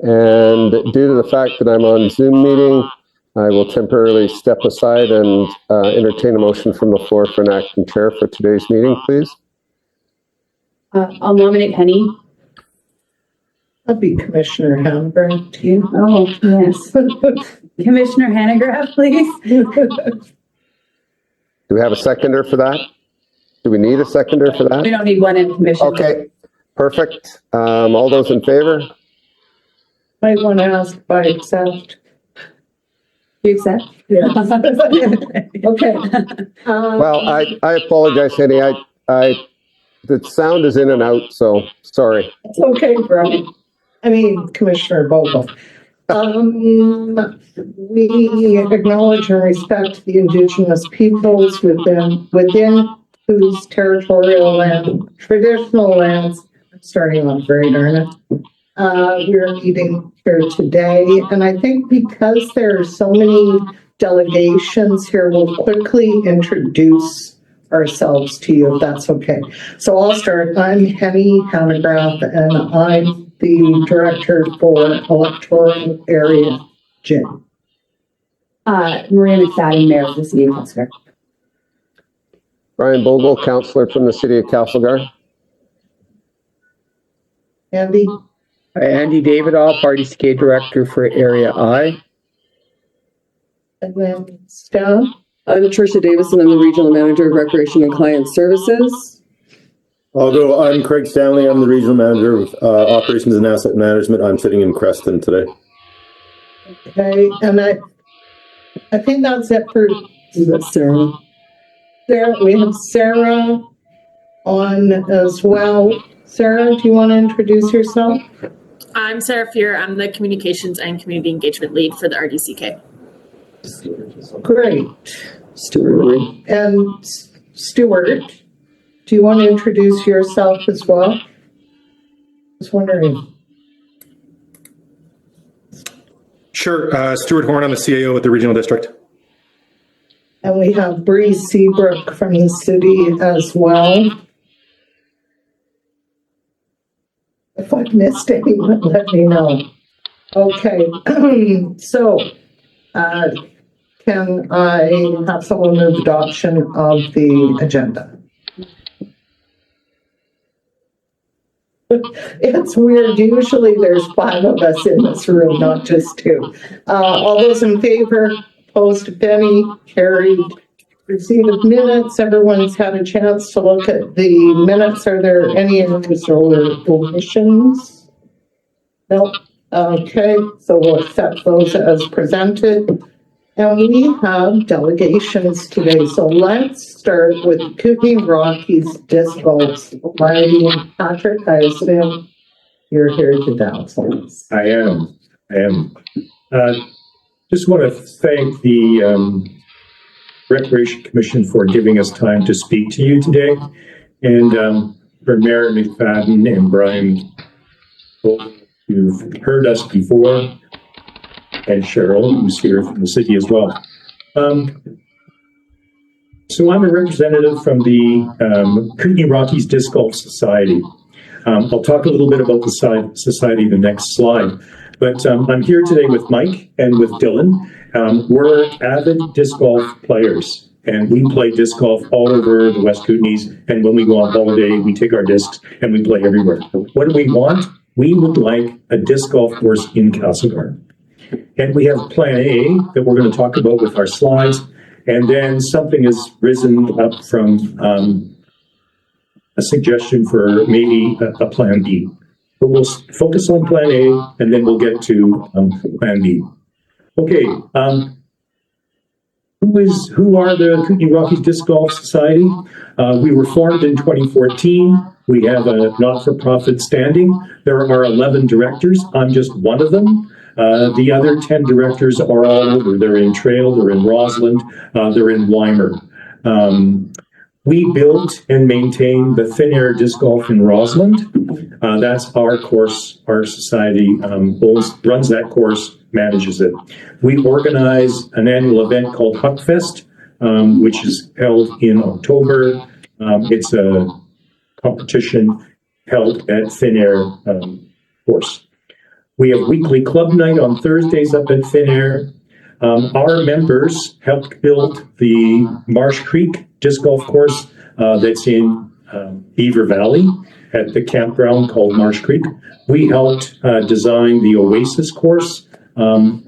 And due to the fact that I'm on Zoom meeting, I will temporarily step aside and entertain a motion from the floor for an acting chair for today's meeting, please. I'll nominate Penny. I'll be Commissioner Hamburg to you. Oh, yes. Commissioner Hanegraaff, please. Do we have a seconder for that? Do we need a seconder for that? We don't need one in commission. Okay, perfect. All those in favor? Might want to ask if I accept. You accept? Yeah. Okay. Well, I apologize, Henny. The sound is in and out, so sorry. It's okay, Brian. I mean, Commissioner Vogel. We acknowledge and respect the Indigenous peoples within whose territorial and traditional lands, I'm starting off great, aren't I? We're meeting here today, and I think because there are so many delegations here, we'll quickly introduce ourselves to you, if that's okay. So I'll start. I'm Henny Hanegraaff, and I'm the Director for Electoral Area J. Maria McFadden, Mayor of the City of Castlegar. Brian Bogle, Councillor from the City of Castlegar. Andy? Andy Davidoff, RDCK Director for Area I. And then Steph? I'm Tricia Davison. I'm the Regional Manager of Recreation and Client Services. Although I'm Craig Stanley, I'm the Regional Manager of Operations and Asset Management. I'm sitting in Creston today. Okay, and I think that's it for Sarah. Sarah. We have Sarah on as well. Sarah, do you want to introduce yourself? I'm Sarah Fear. I'm the Communications and Community Engagement Lead for the RDCK. Great. Stuart. And Stuart, do you want to introduce yourself as well? I was wondering. Sure. Stuart Horn, I'm the CAO at the Regional District. And we have Bree Seabrook from the city as well. If I've missed anyone, let me know. Okay, so can I have someone move adoption of the agenda? It's weird. Usually there's 5 of us in this room, not just 2. All those in favor, opposed if any, carried. Receipt of minutes. Everyone's had a chance to look at the minutes. Are there any errors or omissions? No. Okay, so we'll accept those as presented. And we have delegations today. So let's start with Kootenay Rockies Disc Golf Society. Patrick, I assume you're here to dance. I am. Just want to thank the Recreation Commission for giving us time to speak to you today. And for Mayor McFadden and Brian, you've heard us before, and Cheryl, who's here from the city as well. So I'm a representative from the Kootenay Rockies Disc Golf Society. I'll talk a little bit about the society in the next slide. But I'm here today with Mike and with Dylan. We're avid disc golf players, and we play disc golf all over the West Kootenays. And when we go on holiday, we take our discs and we play everywhere. What do we want? We would like a disc golf course in Castlegar. And we have Plan A that we're going to talk about with our slides. And then something has risen up from a suggestion for maybe a Plan B. But we'll focus on Plan A, and then we'll get to Plan B. Okay, who are the Kootenay Rockies Disc Golf Society? We were formed in 2014. We have a not-for-profit standing. There are 11 directors. I'm just one of them. The other 10 directors are all over. They're in Trail, they're in Rossland, they're in Weimer. We built and maintain the Thin Air Disc Golf in Rossland. That's our course. Our society runs that course, manages it. We organize an annual event called Huckfest, which is held in October. It's a competition held at Thin Air course. We have weekly club night on Thursdays up at Thin Air. Our members helped build the Marsh Creek disc golf course that's in Beaver Valley at the campground called Marsh Creek. We helped design the Oasis course,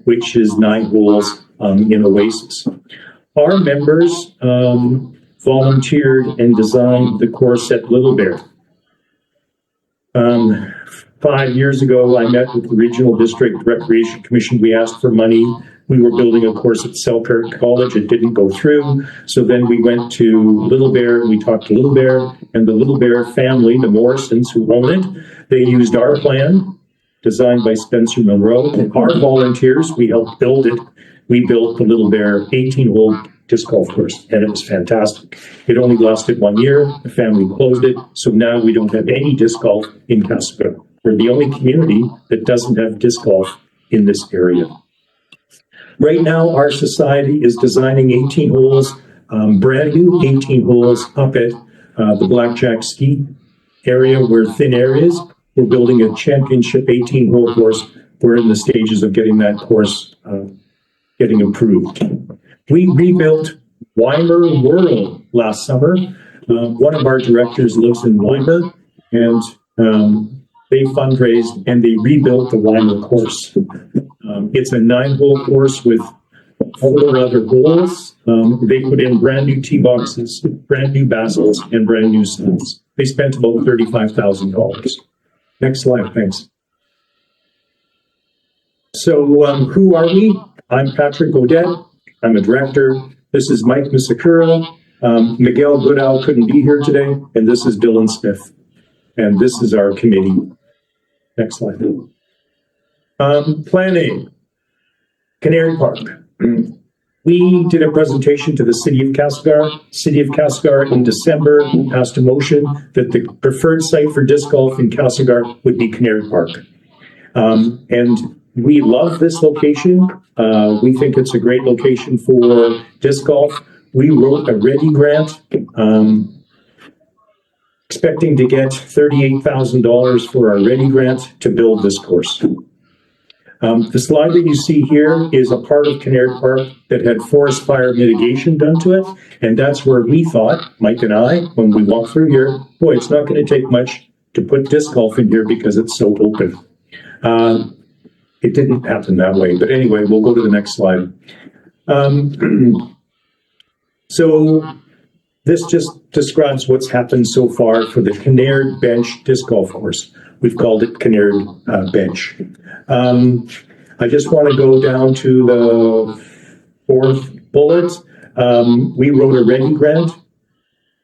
which is 9 holes in Oasis. Our members volunteered and designed the course at Little Bear. 5 years ago, I met with the Regional District Recreation Commission. We asked for money. We were building a course at Selkirk College. It didn't go through. So then we went to Little Bear and we talked to Little Bear, and the Little Bear family, the Morrisons who own it, they used our plan designed by Spencer Monroe. Our volunteers, we helped build it. We built the Little Bear 18-hole disc golf course, and it was fantastic. It only lasted 1 year. The family closed it. So now we don't have any disc golf in Castlegar. We're the only community that doesn't have disc golf in this area. Right now, our society is designing 18 holes, brand new 18 holes up at the Blackjack Ski area where Thin Air is. We're building a championship 18-hole course. We're in the stages of getting that course getting approved. We rebuilt Weimer World last summer. One of our directors lives in Weimer, and they fundraised and they rebuilt the Weimer course. It's a 9-hole course with 4 other holes. They put in brand new tee boxes, brand new baskets, and brand new stones. They spent about $35,000. Next slide, thanks. So who are we? I'm Patrick Odette. I'm a director. This is Mike Misakura. Miguel Goodall couldn't be here today. And this is Dylan Smith. And this is our committee. Next slide. Planning. Canary Park. We did a presentation to the City of Castlegar. City of Castlegar in December passed a motion that the preferred site for disc golf in Castlegar would be Canary Park. And we love this location. We think it's a great location for disc golf. We wrote a READY grant, expecting to get $38,000 for our READY grant to build this course. The slide that you see here is a part of Canary Park that had forest fire mitigation done to it. And that's where we thought, Mike and I, when we walked through here, boy, it's not going to take much to put disc golf in here because it's so open. It didn't happen that way. But anyway, we'll go to the next slide. So this just describes what's happened so far for the Canary Bench disc golf course. We've called it Canary Bench. I just want to go down to the 4th bullet. We wrote a READY grant.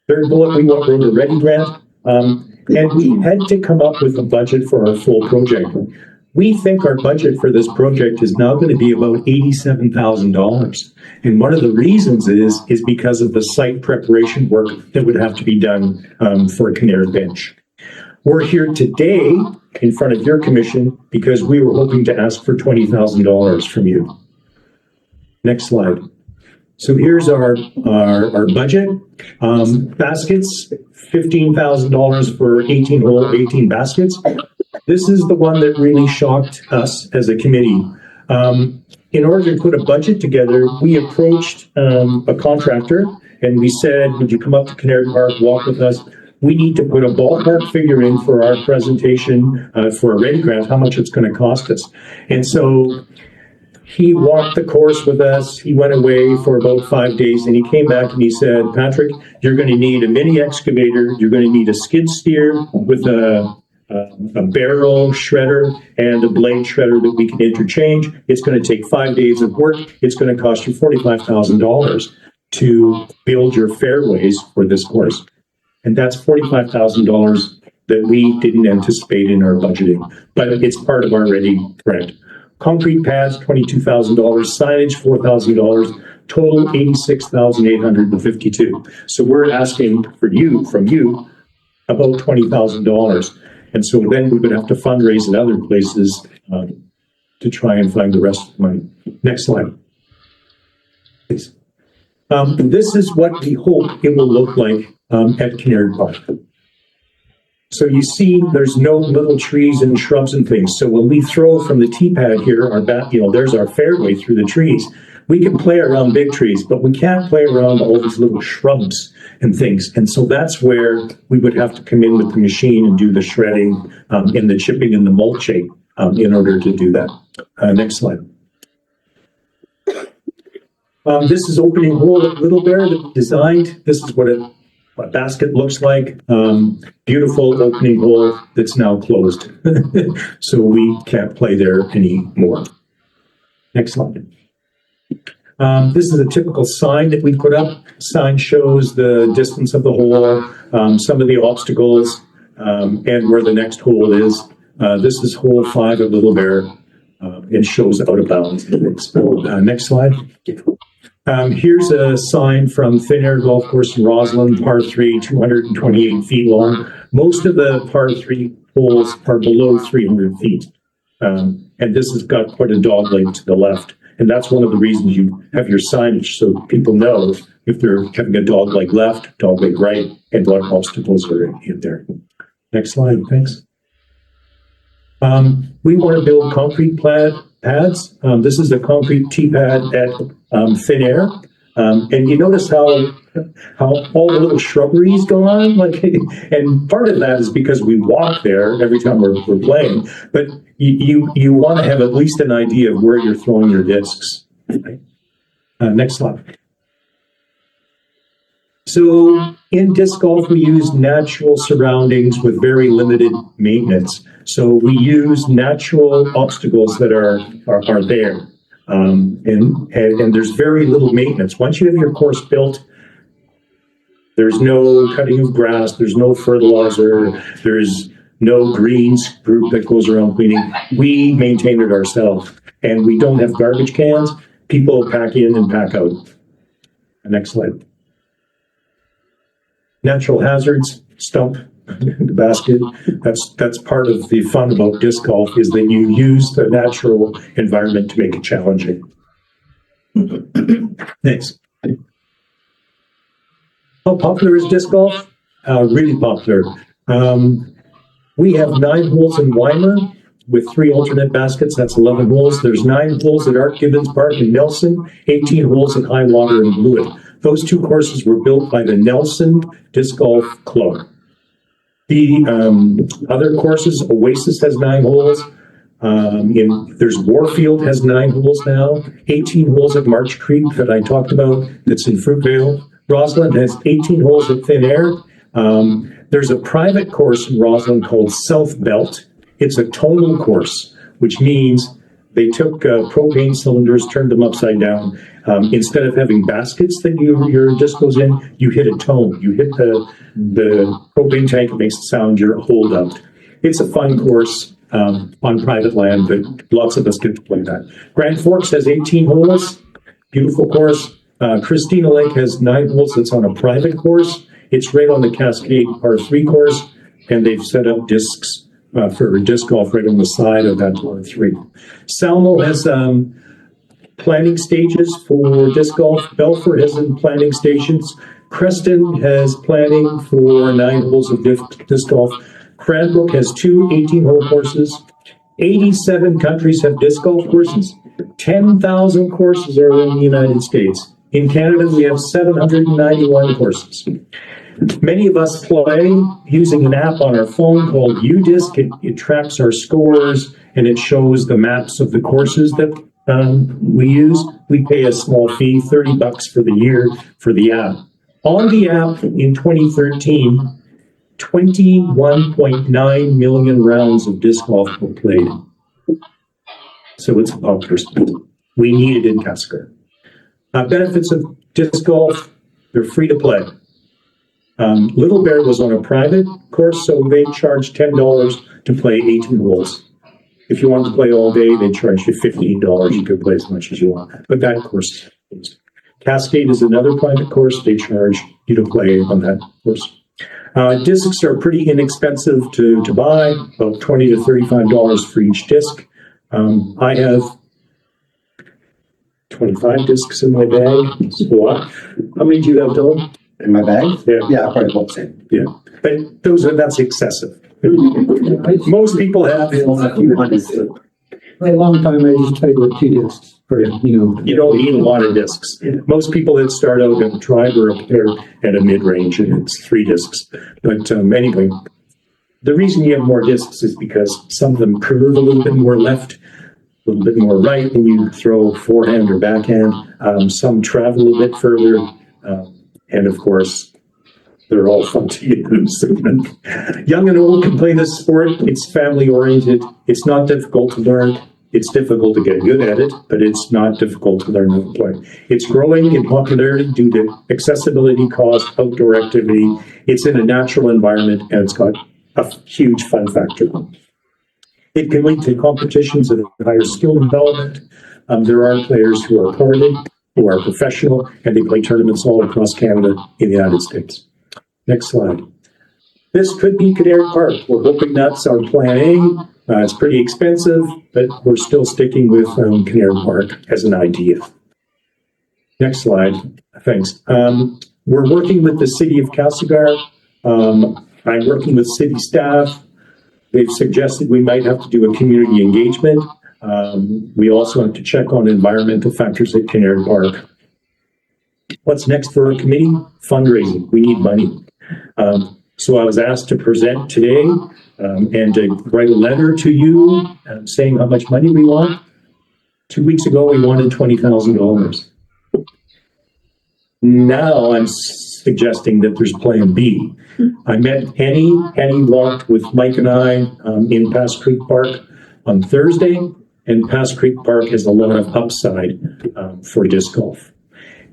3rd bullet, we wrote a READY grant. And we had to come up with a budget for our full project. We think our budget for this project is now going to be about $87,000. And one of the reasons is because of the site preparation work that would have to be done for Canary Bench. We're here today in front of your commission because we were hoping to ask for $20,000 from you. Next slide. So here's our budget. Baskets, $15,000 for 18 baskets. This is the one that really shocked us as a committee. In order to put a budget together, we approached a contractor and we said, would you come up to Canary Park, walk with us? We need to put a ballpark figure in for our presentation for a READY grant, how much it's going to cost us. And so he walked the course with us. He went away for about 5 days and he came back and he said, Patrick, you're going to need a mini excavator. You're going to need a skid steer with a barrel shredder and a blade shredder that we can interchange. It's going to take 5 days of work. It's going to cost you $45,000 to build your fairways for this course. And that's $45,000 that we didn't anticipate in our budgeting, but it's part of our READY grant. Concrete pads, $22,000, signage, $4,000, total $86,852. So we're asking from you, about $20,000. And so then we would have to fundraise in other places to try and find the rest of the money. Next slide, please. This is what we hope it will look like at Canary Park. So you see, there's no little trees and shrubs and things. So when we throw from the tee pad here, there's our fairway through the trees. We can play around big trees, but we can't play around all these little shrubs and things. And so that's where we would have to come in with the machine and do the shredding and the chipping and the mulching in order to do that. Next slide. This is opening hole at Little Bear designed. This is what a basket looks like. Beautiful opening hole that's now closed. So we can't play there anymore. Next slide. This is a typical sign that we put up. Sign shows the distance of the hole, some of the obstacles, and where the next hole is. This is hole 5 at Little Bear. It shows out of bounds. Next slide. Here's a sign from Thin Air Golf Course in Roslyn, par 3, 228 feet long. Most of the par 3 holes are below 300 feet. And this has got quite a dog leg to the left. And that's one of the reasons you have your signage, so people know if they're having a dog leg left, dog leg right, and what obstacles are in there. Next slide, thanks. We want to build concrete pads. This is a concrete tee pad at Thin Air. And you notice how all the little shrubbery is gone, and part of that is because we walk there every time we're playing. But you want to have at least an idea of where you're throwing your discs. Next slide. So in disc golf, we use natural surroundings with very limited maintenance. So we use natural obstacles that are there. And there's very little maintenance. Once you have your course built, there's no cutting of grass, there's no fertilizer, there's no greens group that goes around cleaning. We maintain it ourselves, and we don't have garbage cans. People pack in and pack out. Next slide. Natural hazards, stump, the basket. That's part of the fun about disc golf, is that you use the natural environment to make it challenging. Thanks. How popular is disc golf? Really popular. We have 9 holes in Weimar with 3 alternate baskets. That's 11 holes. There's 9 holes at Art Gibbons Park in Nelson, 18 holes at High Water in Blewett. Those 2 courses were built by the Nelson Disc Golf Club. The other courses, Oasis has 9 holes. There's Warfield has 9 holes now. 18 holes at March Creek that I talked about, that's in Fruitvale. Roslyn has 18 holes at Thin Air. There's a private course in Roslyn called South Belt. It's a tonal course, which means they took propane cylinders, turned them upside down. Instead of having baskets that your disc goes in, you hit a tone. You hit the propane tank, it makes a sound, you're holed up. It's a fun course on private land, but lots of us get to play that. Grand Forks has 18 holes, beautiful course. Christina Lake has 9 holes. It's on a private course. It's right on the Cascade par 3 course, and they've set up discs for disc golf right on the side of that par 3. Salmo has planning stages for disc golf. Belfort has planning stations. Creston has planning for 9 holes of disc golf. Cranbrook has 2 18-hole courses. 87 countries have disc golf courses. 10,000 courses are in the United States. In Canada, we have 791 courses. Many of us play using an app on our phone called UDisc. It tracks our scores, and it shows the maps of the courses that we use. We pay a small fee, $30 for the year for the app. On the app in 2013, 21.9 million rounds of disc golf were played. So it's a popular sport. We need it in Castlegar. Benefits of disc golf, they're free to play. Little Bear was on a private course, so they charged $10 to play 18 holes. If you want to play all day, they charge you $15. You can play as much as you want. But that course is closed. Cascade is another private course. They charge you to play on that course. Discs are pretty inexpensive to buy, about $20 to $35 for each disc. I have 25 discs in my bag. So how many do you have, Dylan? In my bag? Yeah. Yeah, probably about the same. Yeah, but that's excessive. Most people have, A few hundred. For a long time, I just tried with 2 discs for, you don't need a lot of discs. Most people that start out in a drive or up there at a mid-range, and it's 3 discs. But anyway, the reason you have more discs is because some of them curve a little bit more left, a little bit more right when you throw forehand or backhand. Some travel a little bit further, and of course, they're all fun to use. Young and old can play this sport. It's family oriented. It's not difficult to learn. It's difficult to get good at it, but it's not difficult to learn how to play. It's growing in popularity due to accessibility, cost, outdoor activity. It's in a natural environment, and it's got a huge fun factor. It can lead to competitions of higher skill development. There are players who are part of it, who are professional, and they play tournaments all across Canada in the United States. Next slide. This could be Canary Park. We're hoping that's our plan A. It's pretty expensive, but we're still sticking with Canary Park as an idea. Next slide. Thanks. We're working with the city of Castlegar. I'm working with city staff. They've suggested we might have to do a community engagement. We also have to check on environmental factors at Canary Park. What's next for our committee? Fundraising. We need money. So I was asked to present today and to write a letter to you saying how much money we want. 2 weeks ago, we wanted $20,000. Now I'm suggesting that there's plan B. I met Annie. Annie walked with Mike and I in Pass Creek Park on Thursday, and Pass Creek Park has a lot of upside for disc golf.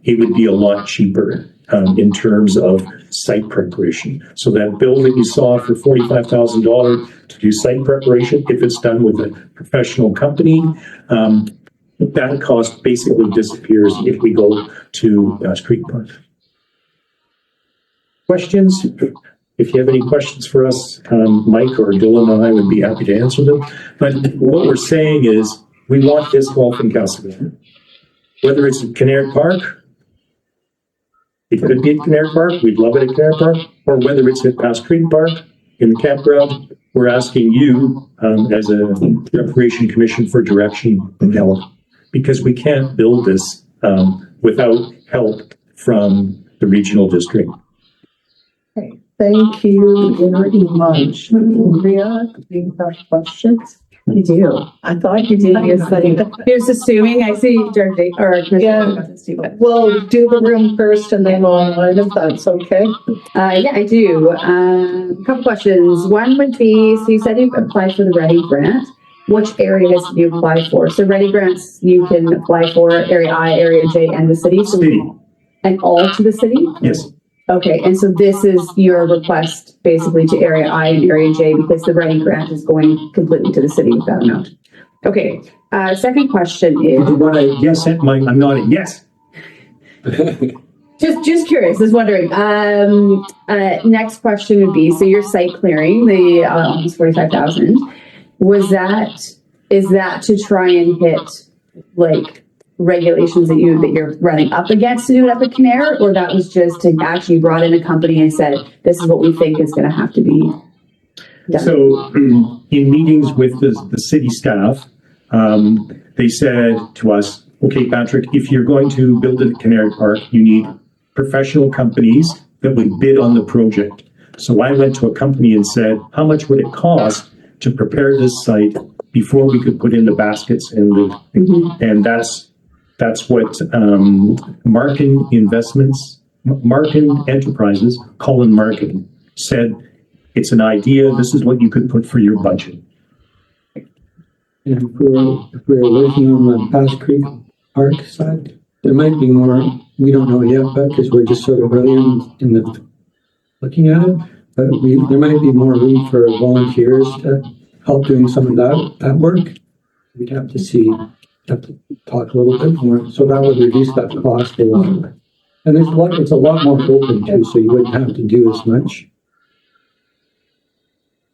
It would be a lot cheaper in terms of site preparation. So that bill that you saw for $45,000 to do site preparation, if it's done with a professional company, that cost basically disappears if we go to Pass Creek Park. Questions? If you have any questions for us, Mike or Dylan and I would be happy to answer them. But what we're saying is we want disc golf in Castlegar. Whether it's at Canary Park, it could be at Canary Park, we'd love it at Canary Park, or whether it's at Pass Creek Park in the campground, we're asking you as a Recreation Commission for direction and help, because we can't build this without help from the regional district. Okay, thank you very much. Maria, do you have questions? I do. I thought you did. Here's assuming I see Director or Commissioner. We'll do the room first and then online if that's okay. Yeah, I do. A couple questions. One would be, so you said you applied for the READY grant. Which areas do you apply for? So READY grants you can apply for Area I, Area J, and the city. So City. And all to the city? Yes. Okay, and so this is your request basically to Area I and Area J because the READY grant is going completely to the city with that amount. Okay, second question is. You want a yes at my, I'm not a yes. Just curious, just wondering. Next question would be, so your site clearing, the almost 45,000, is that to try and hit like regulations that you're running up against to do it up at Canary, or that was just to actually brought in a company and said, this is what we think is going to have to be done? So in meetings with the city staff, they said to us, okay, Patrick, if you're going to build a Canary Park, you need professional companies that would bid on the project. So I went to a company and said, how much would it cost to prepare this site before we could put in the baskets and and that's what Markin Enterprises, Colin Markin, said, it's an idea, this is what you could put for your budget. if we're working on the Pass Creek Park side, there might be more, we don't know yet, but because we're just sort of early in the looking at it, but there might be more room for volunteers to help doing some of that work. We'd have to see, have to talk a little bit more, so that would reduce that cost a lot. And it's a lot more open too, so you wouldn't have to do as much.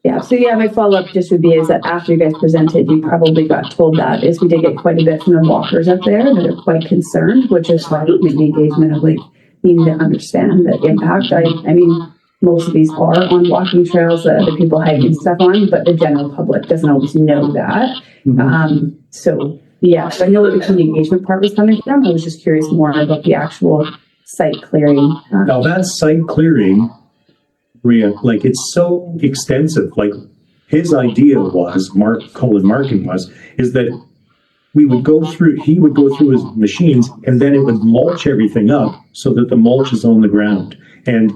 Yeah, so yeah, my follow-up just would be is that after you guys presented, you probably got told that is we did get quite a bit from the walkers up there that are quite concerned, which is why maybe engagement of like keen to understand the impact. I mean, most of these are on walking trails that other people hiking stuff on, but the general public doesn't always know that. So yeah, so I know where the community engagement part was coming from. I was just curious more about the actual site clearing. Now that site clearing, Maria, like it's so extensive, like his idea was, Colin Markin is that he would go through his machines and then it would mulch everything up so that the mulch is on the ground. And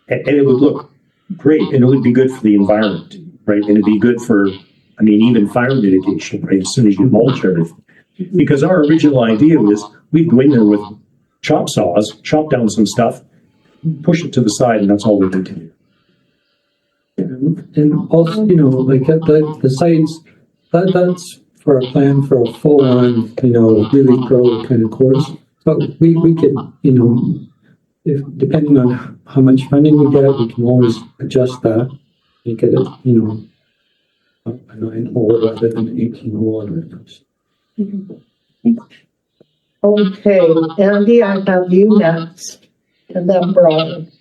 it would look great and it would be good for the environment, right? And it'd be good for, I mean, even fire mitigation, right? As soon as you mulch everything. Because our original idea was we'd go in there with chop saws, chop down some stuff, push it to the side, and that's all we did to do. And also, you know, like the sites, that's for a plan for a full-on, you know, really pro kind of course. But we could, you know, if depending on how much funding we get, we can always adjust that, make it, you know, a 9-hole rather than an 18-hole. Okay, Andy, I have you next, and then Brian.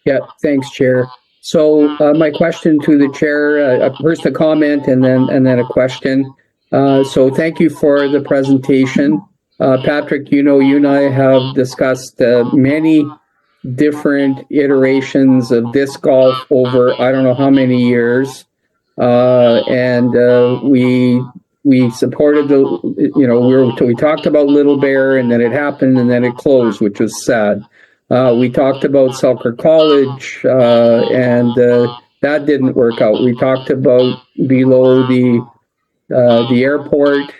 Yeah, thanks, Chair. So my question to the chair, first a comment and then a question. So thank you for the presentation. Patrick, you know, you and I have discussed many different iterations of disc golf over I don't know how many years. And we supported the, you know, we talked about Little Bear and then it happened and then it closed, which was sad. We talked about Selkirk College, and that didn't work out. We talked about below the airport,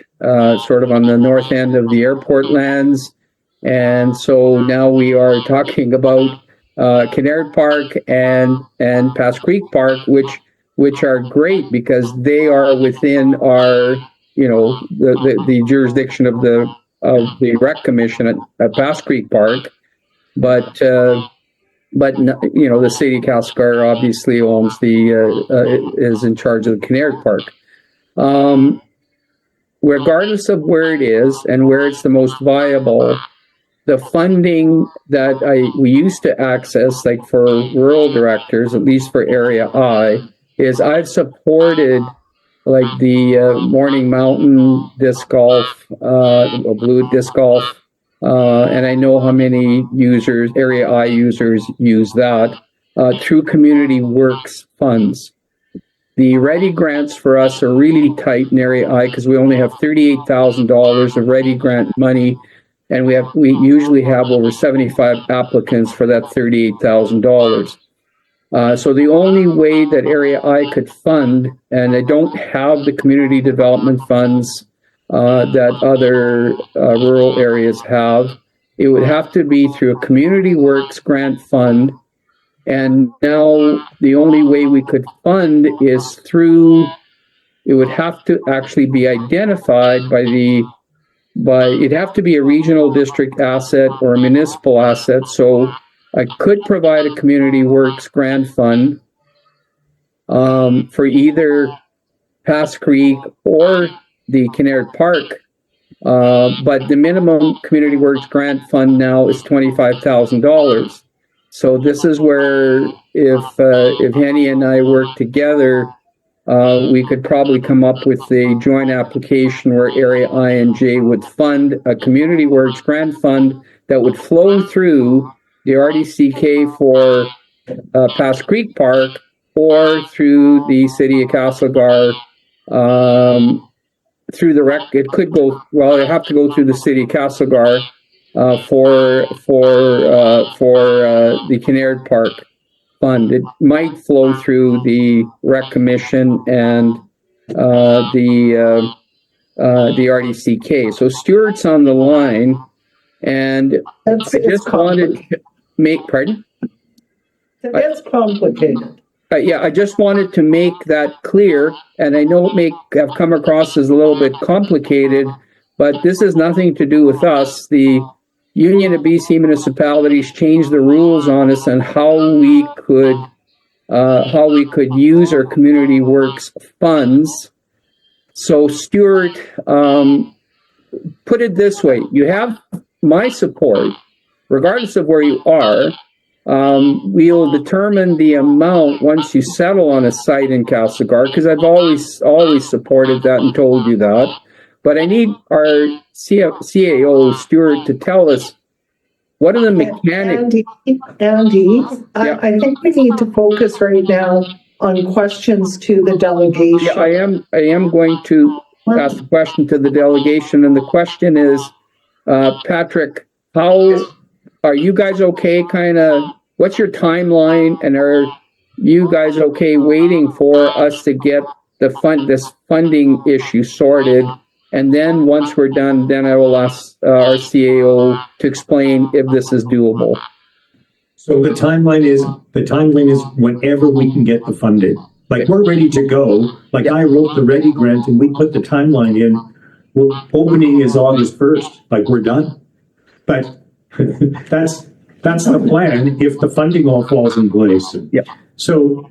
sort of on the north end of the airport lands. And so now we are talking about Kinnaird Park and Pass Creek Park, which are great because they are within our, you know, the jurisdiction of the Rec Commission at Pass Creek Park. But you know, the city of Castlegar obviously owns is in charge of the Kinnaird Park. Regardless of where it is and where it's the most viable, the funding that we used to access, like for rural directors, at least for Area I, is I've supported like the Morning Mountain disc golf, blue disc golf. And I know how many users, Area I users, use that through community works funds. The ready grants for us are really tight in Area I because we only have $38,000 of ready grant money, and we usually have over 75 applicants for that $38,000. So the only way that Area I could fund, and I don't have the community development funds that other rural areas have, it would have to be through a community works grant fund. And now the only way we could fund is through, it would have to actually be identified it'd have to be a regional district asset or a municipal asset. So I could provide a community works grant fund for either Pass Creek or the Kinnaird Park. But the minimum community works grant fund now is $25,000. So this is where if Henny and I work together, we could probably come up with a joint application where Area I and J would fund a community works grant fund that would flow through the RDCK for Pass Creek Park or through the city of Castlegar, through the rec. It could go, well, it'd have to go through the city of Castlegar for the Kinnaird Park fund. It might flow through the Rec Commission and the RDCK. So Stuart's on the line, and I just wanted to make, pardon? It's complicated. Yeah, I just wanted to make that clear, and I know it may have come across as a little bit complicated, but this has nothing to do with us. The Union of BC Municipalities changed the rules on us and how we could use our community works funds. So Stuart, put it this way: you have my support regardless of where you are, we'll determine the amount once you settle on a site in Castlegar, because I've always supported that and told you that. But I need our CAO, Stuart, to tell us what are the mechanics. Andy, I think we need to focus right now on questions to the delegation. Yeah, I am going to ask a question to the delegation, and the question is, Patrick, how are you guys okay? What's your timeline, and are you guys okay waiting for us to get this funding issue sorted? And then once we're done, then I will ask our CAO to explain if this is doable. So the timeline is whenever we can get the funding. Like, we're ready to go. Like, I wrote the Ready grant and we put the timeline in. Well, opening is August 1st. Like, we're done. But that's the plan if the funding all falls in place. Yeah. So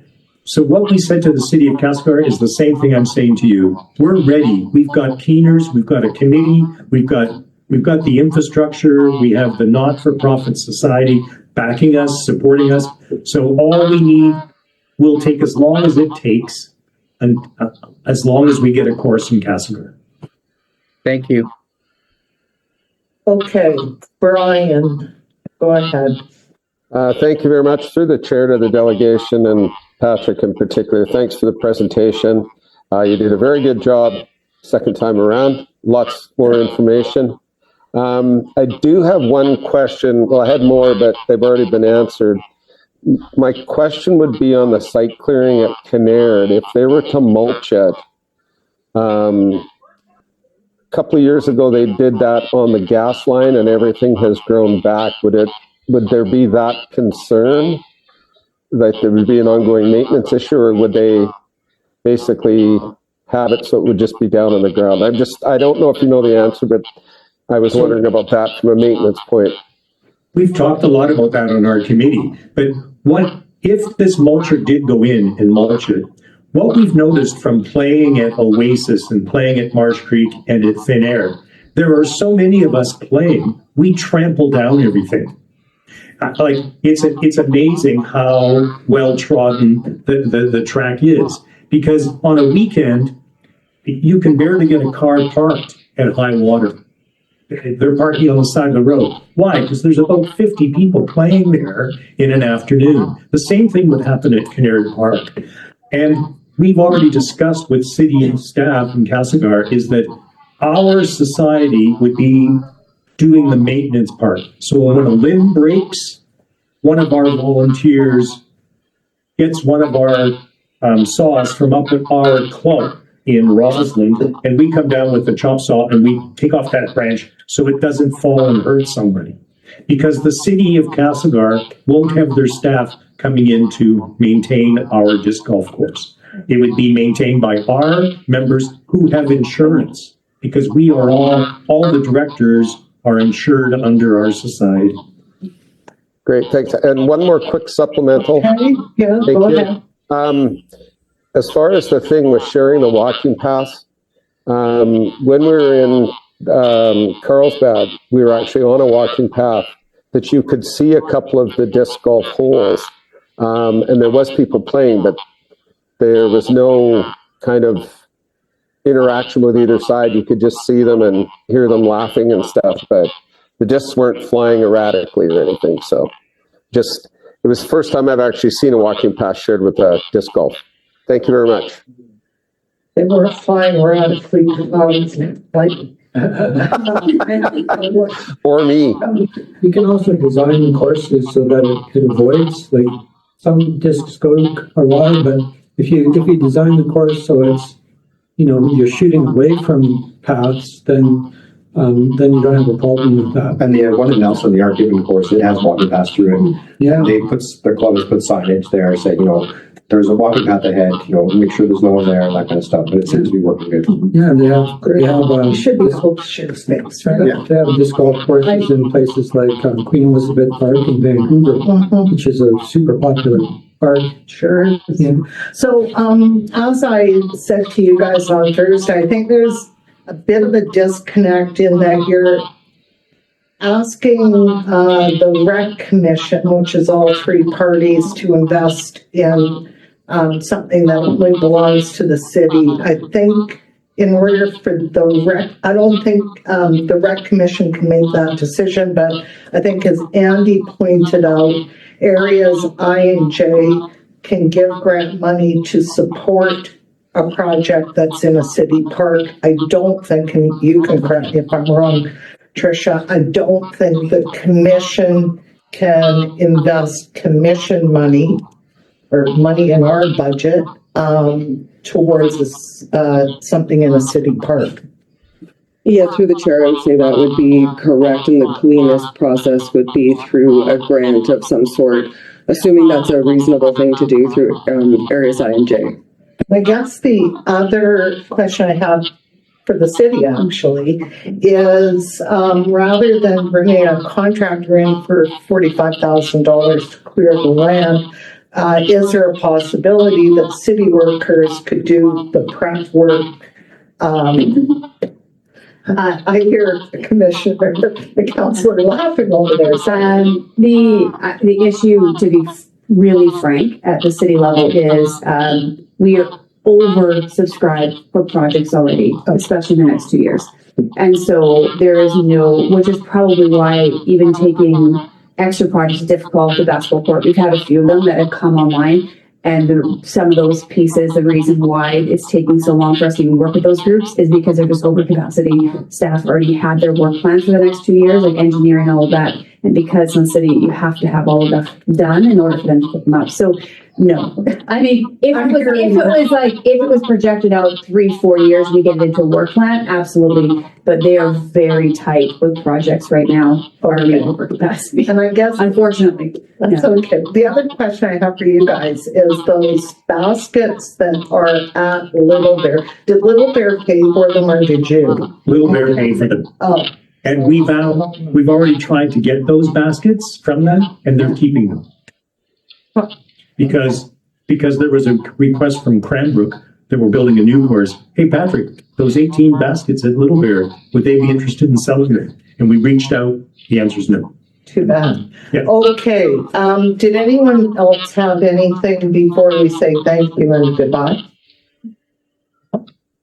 what we said to the city of Castlegar is the same thing I'm saying to you. We're ready. We've got keeners, we've got a committee, we've got the infrastructure, we have the not-for-profit society backing us, supporting us. So all we need will take as long as it takes, and as long as we get a course in Castlegar. Thank you. Okay, Brian, go ahead. Thank you very much. Through the chair to the delegation, and Patrick in particular, thanks for the presentation. You did a very good job second time around. Lots more information. I do have one question. Well, I had more, but they've already been answered. My question would be on the site clearing at Kinnaird. If they were to mulch it, a couple of years ago they did that on the gas line and everything has grown back. Would there be that concern that there would be an ongoing maintenance issue, or would they basically have it so it would just be down on the ground? I don't know if you know the answer, but I was wondering about that from a maintenance point. We've talked a lot about that on our committee, but what if this mulcher did go in and mulch it? What we've noticed from playing at Oasis and playing at Marsh Creek and at Thin Air, there are so many of us playing, we trample down everything. Like, it's amazing how well trodden the track is, because on a weekend, you can barely get a car parked at high water. They're parking on the side of the road. Why? Because there's about 50 people playing there in an afternoon. The same thing would happen at Kinnaird Park. And we've already discussed with city and staff in Castlegar is that our society would be doing the maintenance part. So when a limb breaks, one of our volunteers gets one of our saws from up at our club in Roslyn, and we come down with the chop saw and we take off that branch so it doesn't fall and hurt somebody. Because the city of Castlegar won't have their staff coming in to maintain our disc golf course. It would be maintained by our members who have insurance, because we are all the directors are insured under our society. Great, thanks. And one more quick supplemental. Okay, yeah, Thank go you. ahead. As far as the thing with sharing the walking path, when we were in Carlsbad, we were actually on a walking path that you could see a couple of the disc golf holes, and there was people playing, but there was no kind of interaction with either side. You could just see them and hear them laughing and stuff, but the discs weren't flying erratically or anything. So it was the first time I've actually seen a walking path shared with a disc golf. Thank you very much. They were flying around like Or me. You can also design the courses so that it avoids, like, some discs go awry, but if you design the course so it's, you're shooting away from paths, then you don't have a problem with that. And the one in Nelson, the art giving course, it has walking paths through it. Yeah. Their club has put signage there saying, there's a walking path ahead, make sure there's no one there and that kind of stuff, but it seems to be working good. Yeah, they have should be able to share space, right? They have disc golf courses in places like Queen Elizabeth Park in Vancouver, which is a super popular park. Sure. Yeah. So, as I said to you guys on Thursday, I think there's a bit of a disconnect in that asking the Rec Commission, which is all three parties, to invest in something that only belongs to the city. I think in order for the rec, I don't think the Rec Commission can make that decision, but I think as Andy pointed out, areas I and J can give grant money to support a project that's in a city park. I don't think, and you can correct me if I'm wrong, Tricia, I don't think the commission can invest commission money or money in our budget towards something in a city park. Yeah, through the chair, I would say that would be correct, and the cleanest process would be through a grant of some sort, assuming that's a reasonable thing to do through areas I and J. I guess the other question I have for the city actually is rather than bringing a contractor in for $45,000 to clear the land, is there a possibility that city workers could do the prep work? I hear the commissioner, the councillor laughing over there. The issue, to be really frank, at the city level is we are oversubscribed for projects already, especially in the next 2 years. And so there is no, which is probably why even taking extra projects is difficult. The basketball court, we've had a few of them that have come online. And some of those pieces, the reason why it's taking so long for us to even work with those groups is because they're just over capacity. Staff already had their work plans for the next 2 years, like engineering, all of that. And because in the city, you have to have all of that done in order for them to put them up. So no, I mean, if it was projected out 3-4 years, we get it into a work plan, absolutely. But they are very tight with projects right now, or over capacity. And I guess, unfortunately, that's okay. The other question I have for you guys is those baskets that are at Little Bear. Did Little Bear pay for them or did you? Little Bear paid for them. Oh. And we've already tried to get those baskets from them, and they're keeping them. Because there was a request from Cranbrook that we're building a new course. Hey, Patrick, those 18 baskets at Little Bear, would they be interested in selling them? And we reached out, the answer is no. Too bad. Yeah. Okay, did anyone else have anything before we say thank you and goodbye?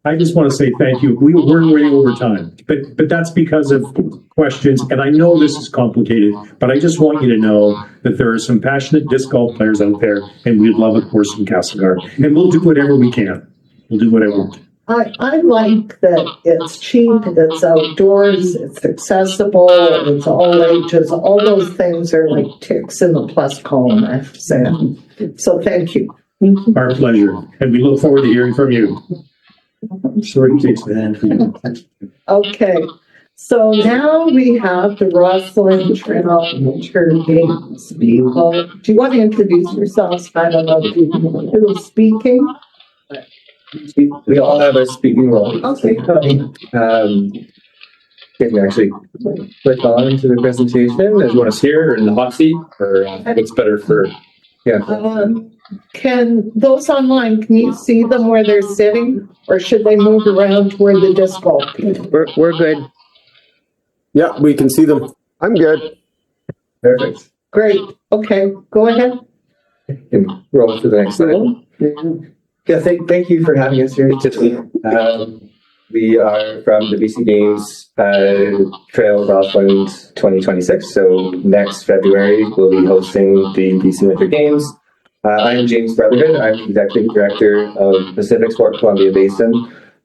I just want to say thank you. We're way over time, but that's because of questions. And I know this is complicated, but I just want you to know that there are some passionate disc golf players out there, and we'd love a course in Castlegar. And we'll do whatever we can. We'll do whatever. I like that it's cheap, it's outdoors, it's accessible, it's all ages. All those things are like ticks in the plus column, I have to say. So thank you. Our pleasure. And we look forward to hearing from you. Sorry, takes that. Okay, so now we have the Rosslyn Trail Winter Games people. Do you want to introduce yourselves? I don't know who's speaking. We all have a speaking role. Okay. Can you actually click on into the presentation? As you want us here or in the hot seat, or what's better for? Yeah. Can those online, can you see them where they're sitting, or should they move around to where the disc golf? We're good. Yeah, we can see them. I'm good. Perfect. Great. Okay, go ahead. Can roll to the next slide. Yeah, thank you for having us here today. We are from the BC Games Trail Rosslyn 2026. So next February, we'll be hosting the BC Winter Games. I'm James Brotherhood. I'm the Executive Director of Pacific Sport Columbia Basin,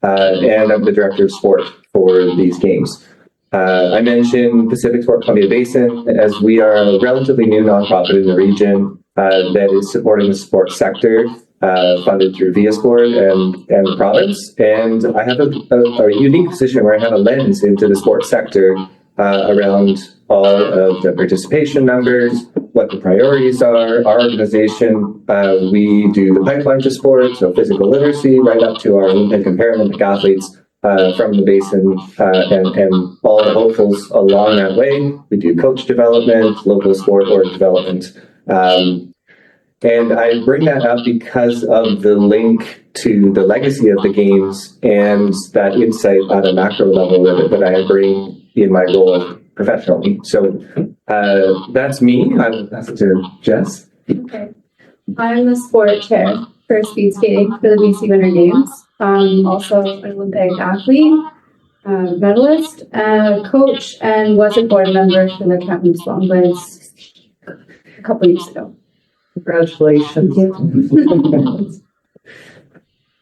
and I'm the Director of Sport for these games. I mentioned Pacific Sport Columbia Basin as we are a relatively new nonprofit in the region that is supporting the sports sector, funded through Via Sport and the province. And I have a unique position where I have a lens into the sports sector around all of the participation numbers, what the priorities are. Our organization, we do the pipeline to sport, so physical literacy, right up to our Olympic and Paralympic athletes from the basin and all the hopefuls along that way. We do coach development, local sport org development. And I bring that up because of the link to the legacy of the games and that insight at a macro level that I bring in my role professionally. So that's me. I'll pass it to Jess. Okay. I'm the sport chair for speed skating for the BC Winter Games. Also an Olympic athlete, medalist, coach, and was a board member for the Captain's Longboards a couple years ago. Congratulations.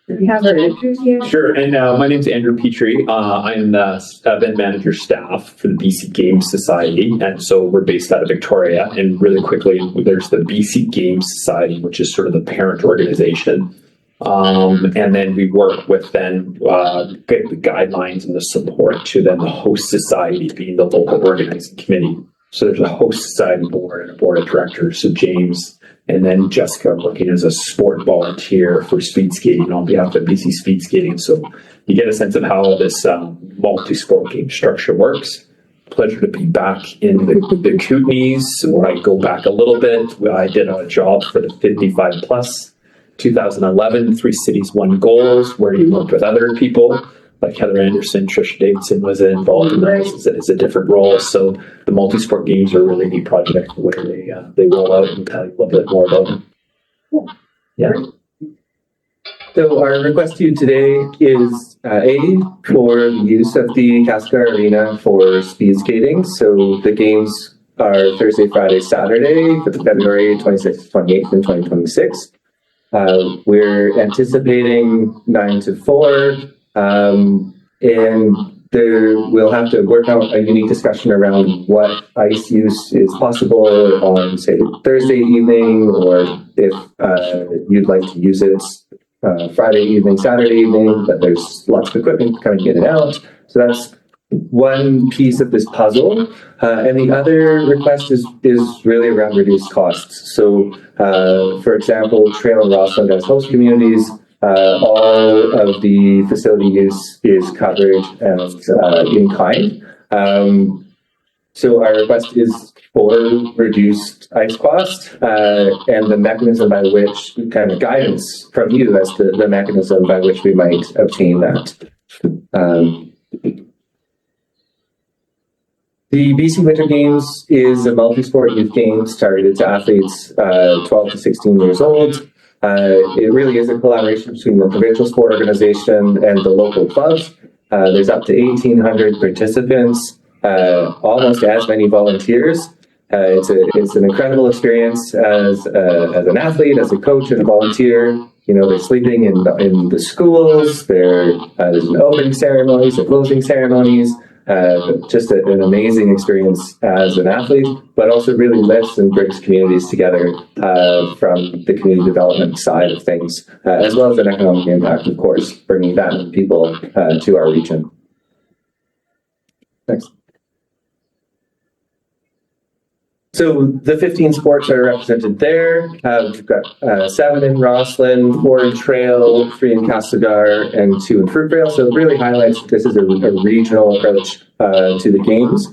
We have our Andrew here. Sure, and my name's Andrew Petrie. I'm the event manager staff for the BC Games Society, and so we're based out of Victoria. And really quickly, there's the BC Games Society, which is sort of the parent organization. And then we work with get the guidelines and the support to then the host society being the local organizing committee. So there's a host society board and a board of directors. So James and then Jessica working as a sport volunteer for speed skating on behalf of BC Speed Skating. So you get a sense of how this multi-sport game structure works. Pleasure to be back in the Kootenays. Where I go back a little bit, I did a job for the 55 plus 2011 3 Cities 1 Goals, where you worked with other people like Heather Anderson, Trisha Davidson was involved in those as a different role. So the multi-sport games are a really neat project where they roll out and tell you a little bit more about them. Cool. Yeah. So our request to you today is for the use of the Castlegar Arena for speed skating. So the games are Thursday, Friday, Saturday for February 26th, 28th, and 2026. We're anticipating 9 to 4. And we'll have to work out a unique discussion around what ice use is possible on, say, Thursday evening, or if you'd like to use it Friday evening, Saturday evening, but there's lots of equipment coming in and out. So that's one piece of this puzzle. And the other request is really around reduced costs. So, for example, Trail and Rossland as host communities, all of the facility use is covered as in kind. So our request is for reduced ice cost and the mechanism by which, kind of guidance from you as to the mechanism by which we might obtain that. The BC Winter Games is a multi-sport youth games targeted to athletes 12 to 16 years old. It really is a collaboration between the provincial sport organization and the local clubs. There's up to 1,800 participants, almost as many volunteers. It's an incredible experience as an athlete, as a coach, and a volunteer. You know, they're sleeping in the schools. There's an opening ceremonies, and closing ceremonies. Just an amazing experience as an athlete, but also really lifts and brings communities together from the community development side of things, as well as an economic impact, of course, bringing that many people to our region. Next. So the 15 sports are represented there. We've got 7 in Rossland, 4 in Trail, 3 in Castlegar, and 2 in Fruit Trail. So it really highlights that this is a regional approach to the games.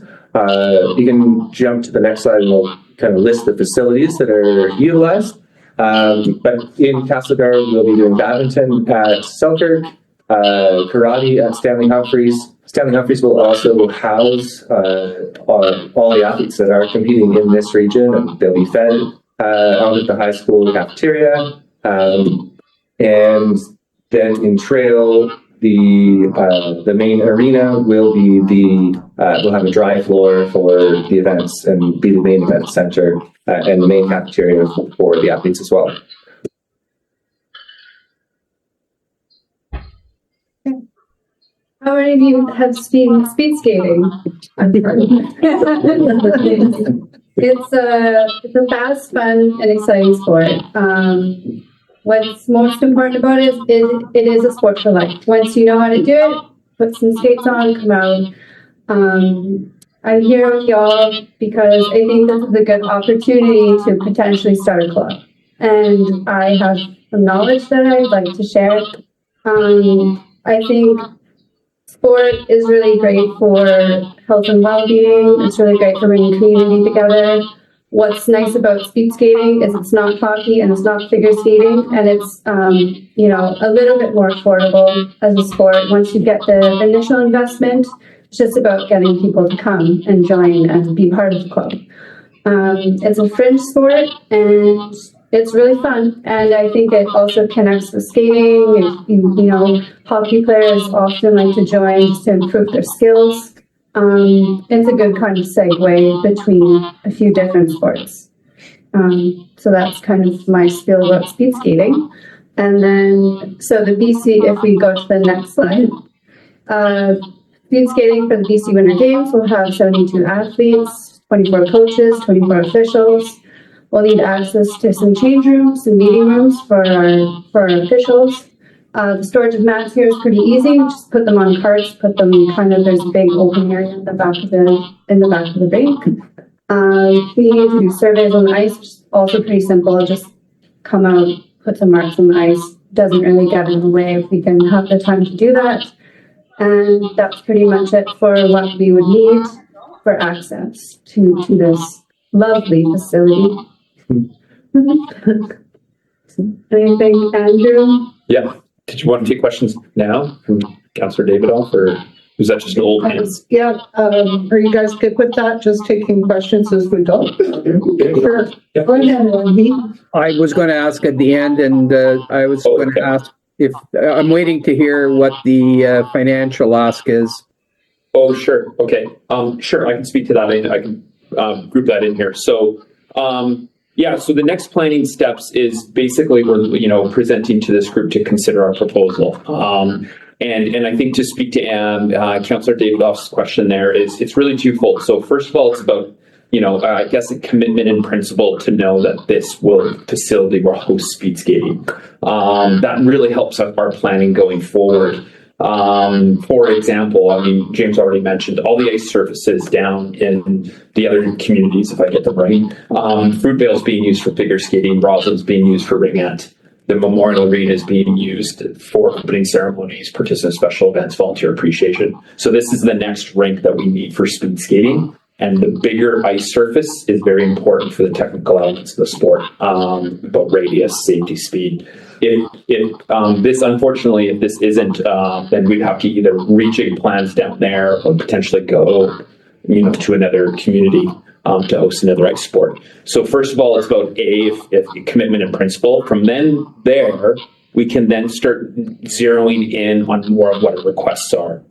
You can jump to the next slide and we'll kind of list the facilities that are utilized. But in Castlegar, we'll be doing badminton at Selkirk, karate at Stanley Humphreys. Stanley Humphreys will also house all the athletes that are competing in this region, and they'll be fed out of the high school cafeteria. And then in Trail, the main arena will be we'll have a dry floor for the events and be the main event center and the main cafeteria for the athletes as well. How many of you have seen speed skating? It's a fast, fun, and exciting sport. What's most important about it is it is a sport for life. Once you know how to do it, put some skates on, come out. I'm here with y'all because I think this is a good opportunity to potentially start a club. And I have some knowledge that I'd like to share. I think sport is really great for health and well-being. It's really great for bringing community together. What's nice about speed skating is it's not hockey and it's not figure skating, and it's a little bit more affordable as a sport. Once you get the initial investment, It's just about getting people to come and join and be part of the club. It's a fringe sport and it's really fun. And I think it also connects with skating. You know, hockey players often like to join just to improve their skills. It's a good kind of segue between a few different sports. So that's kind of my spiel about speed skating. And then, so the BC, if we go to the next slide, speed skating for the BC Winter Games will have 72 athletes, 24 coaches, 24 officials. We'll need access to some change rooms and meeting rooms for our officials. The storage of mats here is pretty easy. Just put them on carts, put them there's a big open area in the back of the rink. We need to do surveys on the ice, which is also pretty simple. Just come out, put some marks on the ice. Doesn't really get in the way if we can have the time to do that. And that's pretty much it for what we would need for access to this lovely facility. Anything, Andrew? Yeah. Did you want to take questions now from Councillor Davidoff, or was that just an old hand? Yeah, are you guys good with that? Just taking questions as we go? Sure. Yeah. Go ahead, Wendy. I was going to ask at the end, and I was going to ask if I'm waiting to hear what the financial ask is. Oh, sure. Okay. Sure. I can speak to that. I can group that in here. So, yeah. So the next planning steps is basically we're presenting to this group to consider our proposal. And I think to speak to Councillor Davidoff's question there is it's really twofold. So first of all, it's about I guess a commitment in principle to know that this facility will host speed skating. That really helps our planning going forward. For example, I mean, James already mentioned all the ice surfaces down in the other communities, if I get them right. Fruitvale's being used for figure skating, Roslin's being used for ringette. The Memorial Arena is being used for opening ceremonies, participant special events, volunteer appreciation. So this is the next rink that we need for speed skating. And the bigger ice surface is very important for the technical elements of the sport, about radius, safety, speed. Unfortunately, if this isn't, then we'd have to either rejig plans down there or potentially go, to another community to host another ice sport. So first of all, it's about if commitment and principle. From there, we can then start zeroing in on more of what our requests are.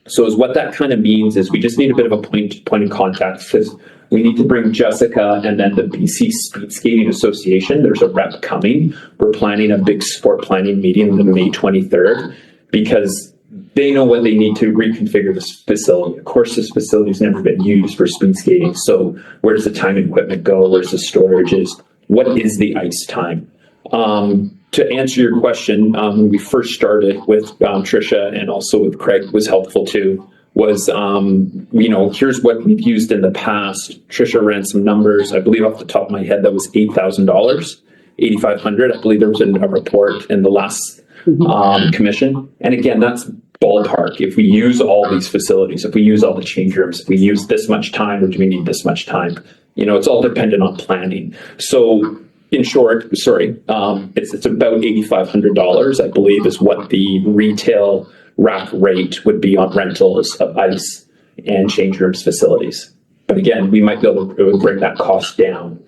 So what that kind of means is we just need a bit of a point of contact, because we need to bring Jessica and then the BC Speed Skating Association. There's a rep coming. We're planning a big sport planning meeting on May 23rd because they know when they need to reconfigure this facility. Of course, this facility has never been used for speed skating. So where does the time and equipment go? Where's the storage? What is the ice time? To answer your question, when we first started with Tricia and also with Craig was helpful too, was, here's what we've used in the past. Tricia ran some numbers. I believe off the top of my head, that was $8,000, $8,500. I believe there was a report in the last commission. And again, that's ballpark. If we use all these facilities, if we use all the change rooms, if we use this much time, or do we need this much time? It's all dependent on planning. So in short, it's about $8,500, I believe, is what the retail rack rate would be on rentals of ice and change rooms facilities. But again, we might be able to bring that cost down.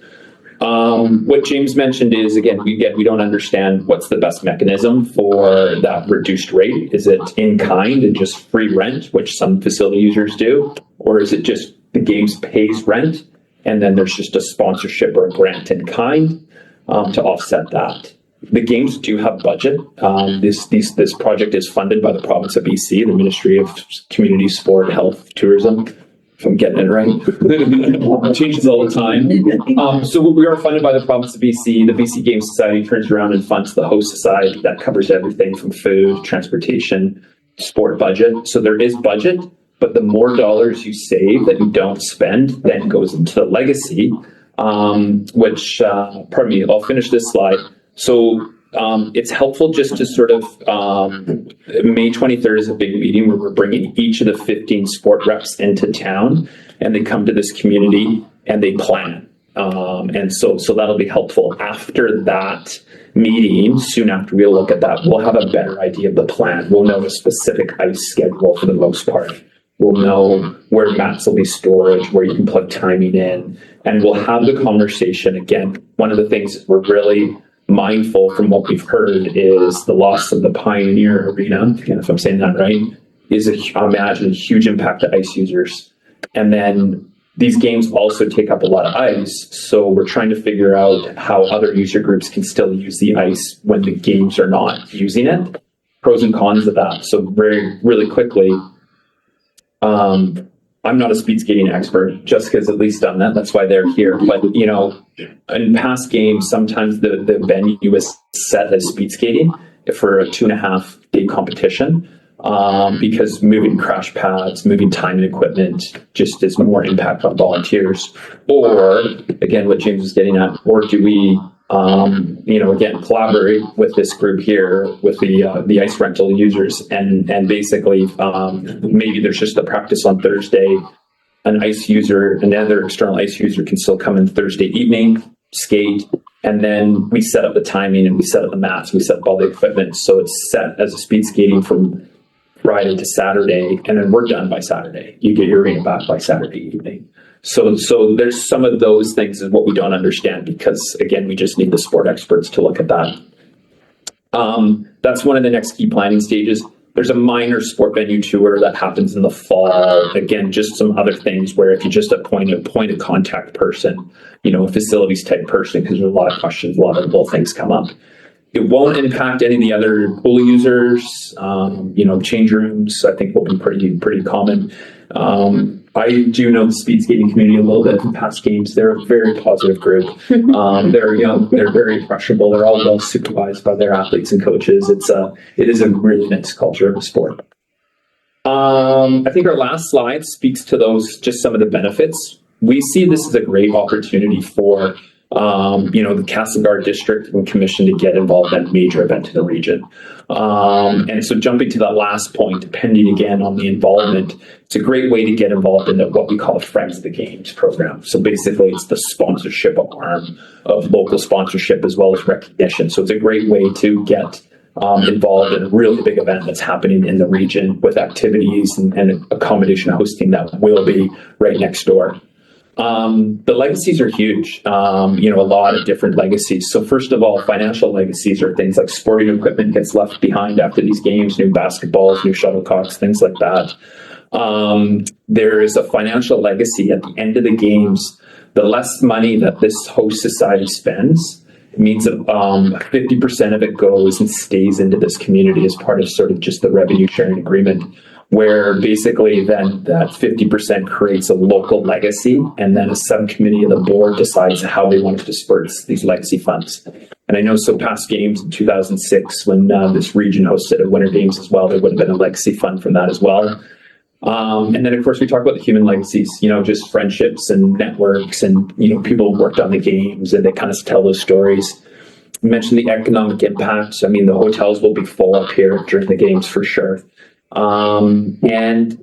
What James mentioned is, again, we don't understand what's the best mechanism for that reduced rate. Is it in kind and just free rent, which some facility users do? Or is it just the games pays rent and then there's just a sponsorship or a grant in kind to offset that? The games do have budget. This project is funded by the province of BC, the Ministry of Community, Sport, Health, Tourism. If I'm getting it right, it changes all the time. So we are funded by the province of BC. The BC Games Society turns around and funds the host society. That covers everything from food, transportation, sport budget. So there is budget, but the more dollars you save that you don't spend, then goes into the legacy. Pardon me, I'll finish this slide. So it's helpful just to sort of, May 23rd is a big meeting where we're bringing each of the 15 sport reps into town, and they come to this community and they plan. And so that'll be helpful. After that meeting, soon after we'll look at that, we'll have a better idea of the plan. We'll know a specific ice schedule for the most part. We'll know where mats will be stored, where you can plug timing in, and we'll have the conversation. Again, one of the things we're really mindful from what we've heard is the loss of the Pioneer Arena, again, if I'm saying that right, is I imagine a huge impact to ice users. And then these games also take up a lot of ice, so we're trying to figure out how other user groups can still use the ice when the games are not using it. Pros and cons of that. So really quickly, I'm not a speed skating expert. Jessica's at least done that. That's why they're here. But, you know, in past games, sometimes the venue is set as speed skating for a 2.5 day competition. Because moving crash pads, moving time and equipment just is more impact on volunteers. Or, again, what James was getting at, or do we, again, collaborate with this group here, with the ice rental users, and basically maybe there's just a practice on Thursday. An ice user, another external ice user can still come in Thursday evening, skate, and then we set up the timing and we set up the mats, we set up all the equipment. So it's set as a speed skating from Friday to Saturday, and then we're done by Saturday. You get your arena back by Saturday evening. So there's some of those things is what we don't understand, because again, we just need the sport experts to look at that. That's one of the next key planning stages. There's a minor sport venue tour that happens in the fall. Again, just some other things where if you just appoint a contact person, a facilities type person, because there's a lot of questions, a lot of little things come up. It won't impact any of the other pool users. Change rooms, I think, will be pretty common. I do know the speed skating community a little bit from past games. They're a very positive group. They're young, they're very impressionable. They're all well supervised by their athletes and coaches. It is a really nice culture of the sport. I think our last slide speaks to those, just some of the benefits. We see this as a great opportunity for the Castlegar District and Commission to get involved in a major event in the region. And so jumping to that last point, depending again on the involvement, it's a great way to get involved in what we call Friends of the Games program. So basically it's the sponsorship arm of local sponsorship as well as recognition. So it's a great way to get involved in a really big event that's happening in the region with activities and accommodation hosting that will be right next door. The legacies are huge, a lot of different legacies. So first of all, financial legacies are things like sporting equipment gets left behind after these games, new basketballs, new shuttlecocks, things like that. There is a financial legacy at the end of the games. The less money that this host society spends, it means that 50% of it goes and stays into this community as part of sort of just the revenue sharing agreement, where basically then that 50% creates a local legacy, and then a subcommittee of the board decides how they want to disperse these legacy funds. And I know some past games in 2006, when this region hosted a Winter Games as well, there would have been a legacy fund from that as well. And then of course we talk about the human legacies, just friendships and networks and, people who worked on the games and they kind of tell those stories. I mentioned the economic impacts. I mean, the hotels will be full up here during the games for sure. And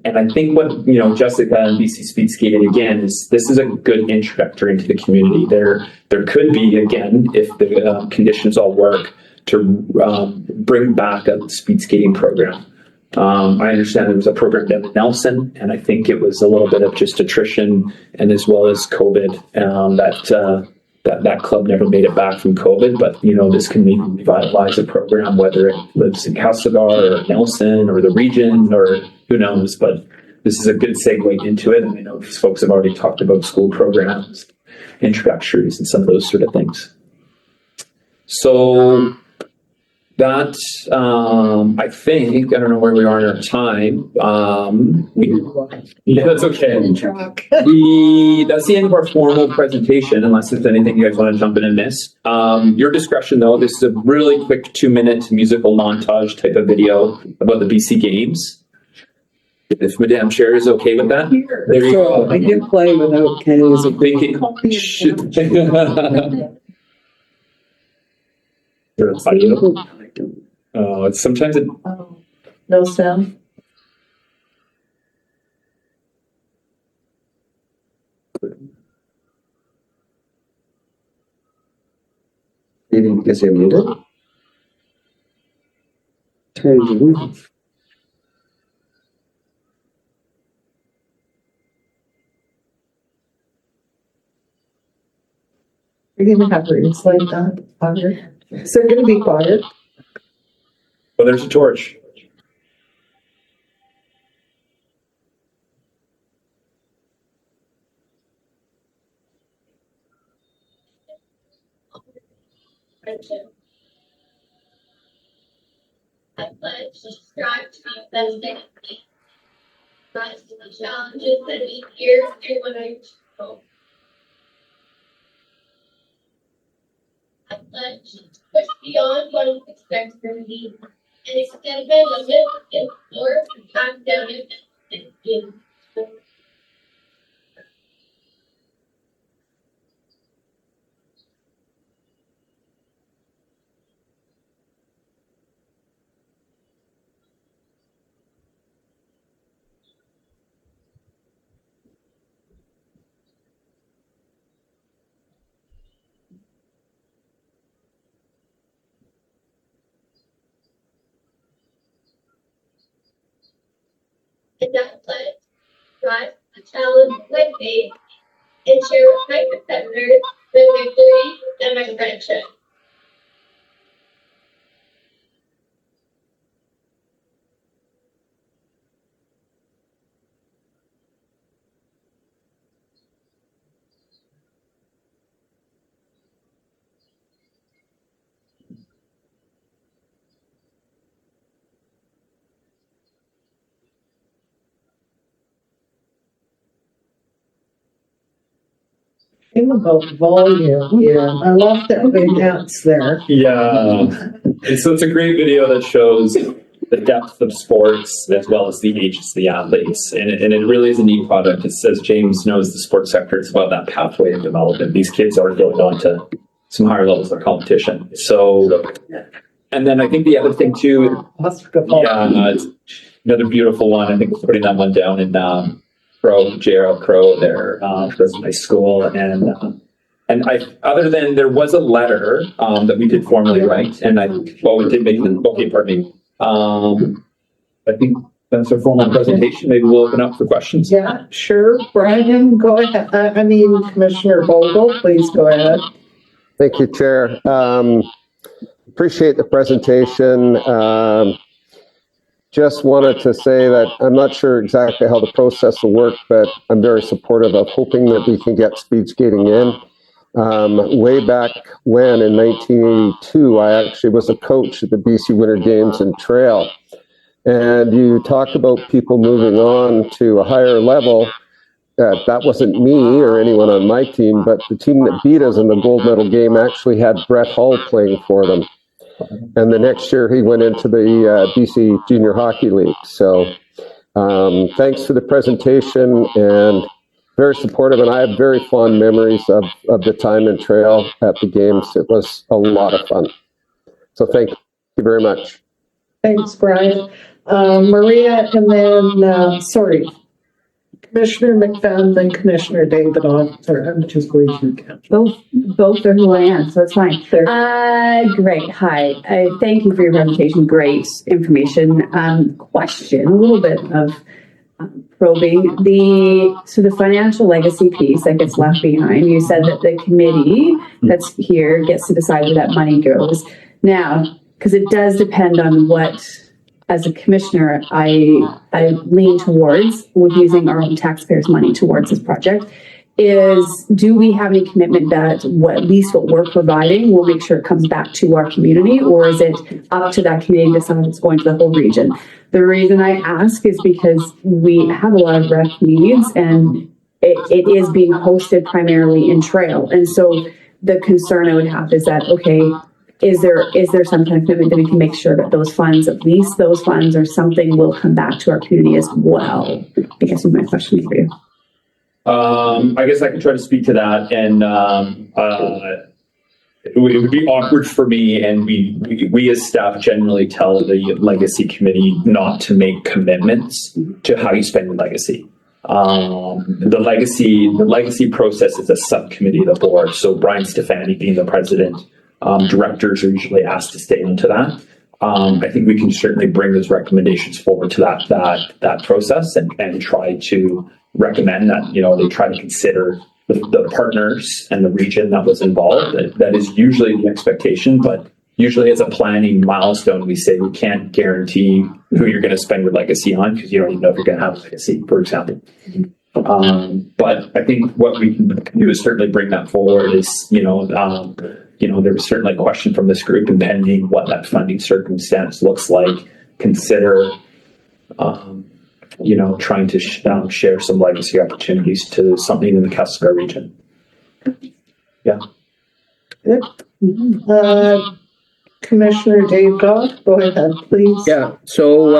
I think what, Jessica and BC Speed Skating again is this is a good introductory into the community. There could be, again, if the conditions all work, to bring back a speed skating program. I understand there was a program down in Nelson, and I think it was a little bit of just attrition and as well as COVID, that club never made it back from COVID, but this can maybe revitalize a program, whether it lives in Castlegar or Nelson or the region or who knows, but this is a good segue into it. And I know these folks have already talked about school programs, introductories and some of those sort of things. So that, I think, I don't know where we are in our time. Yeah, that's okay. That's the end of our formal presentation, unless there's anything you guys want to jump in and miss. Your discretion though, this is a really quick 2-minute musical montage type of video about the BC Games. If Madame Chair is okay with that. There you go. I can play without Kenny's It's sometimes it. No sound. Maybe because you're muted. Turn you off. You're gonna have reads like that, Roger. Is there gonna be quiet? Well, there's a torch. I pledge to strive to be best rise to the challenges that meet here and when I go. I pledge to push beyond what is expected of me and extend my limits and explore academic and in. And I pledge to rise to challenge my faith and share with my competitors my victory and my friendship. Think about volume. Yeah. I love that vignettes there. Yeah. And so it's a great video that shows the depth of sports as well as the ages of the athletes. And it really is a neat product. It says James knows the sports sector. It's about that pathway of development. These kids are going on to some higher levels of competition. So, and then I think the other thing too, it's another beautiful one. I think we're putting that one down in JRL Crow there, that's my school. And I, other than there was a letter that we did formally write, and we did make the, okay, pardon me. I think that's our formal presentation. Maybe we'll open up for questions. Yeah, sure. Brian, go ahead. Commissioner Vogel, please go ahead. Thank you, Chair. Appreciate the presentation. Just wanted to say that I'm not sure exactly how the process will work, but I'm very supportive of hoping that we can get speed skating in. Way back when, in 1982, I actually was a coach at the BC Winter Games in Trail. And you talked about people moving on to a higher level. That wasn't me or anyone on my team, but the team that beat us in the gold medal game actually had Brett Hull playing for them. And the next year he went into the BC Junior Hockey League. So thanks for the presentation, and very supportive. And I have very fond memories of the time in Trail at the games. It was a lot of fun. So thank you very much. Thanks, Brian. Maria, and then, Commissioner McFadden, then Commissioner David on. I'm just going through. Both are who I am, so it's fine. Great. Hi. Thank you for your presentation. Great information. Question, a little bit of probing. The financial legacy piece that gets left behind, you said that the committee that's here gets to decide where that money goes. Now, because it does depend on what, as a commissioner, I lean towards with using our own taxpayers' money towards this project, is do we have any commitment that at least what we're providing will make sure it comes back to our community, or is it up to that community to decide it's going to the whole region? The reason I ask is because we have a lot of rec needs, and it is being hosted primarily in Trail. And so the concern I would have is that, okay, is there some kind of commitment that we can make sure that those funds, at least those funds or something, will come back to our community as well? I guess is my question for you. I guess I can try to speak to that, and it would be awkward for me, and we as staff generally tell the legacy committee not to make commitments to how you spend your legacy. The legacy process is a subcommittee of the board. So Brian Stefani being the president, directors are usually asked to stay into that. I think we can certainly bring those recommendations forward to that process and try to recommend that, they try to consider the partners and the region that was involved. That is usually the expectation, but usually as a planning milestone, we say we can't guarantee who you're going to spend your legacy on because you don't even know if you're going to have a legacy, for example. But I think what we can do is certainly bring that forward is, there was certainly a question from this group, and pending what that funding circumstance looks like, consider, trying to share some legacy opportunities to something in the Castlegar region. Yeah. Commissioner Dave Dodd, go ahead, please. Yeah, so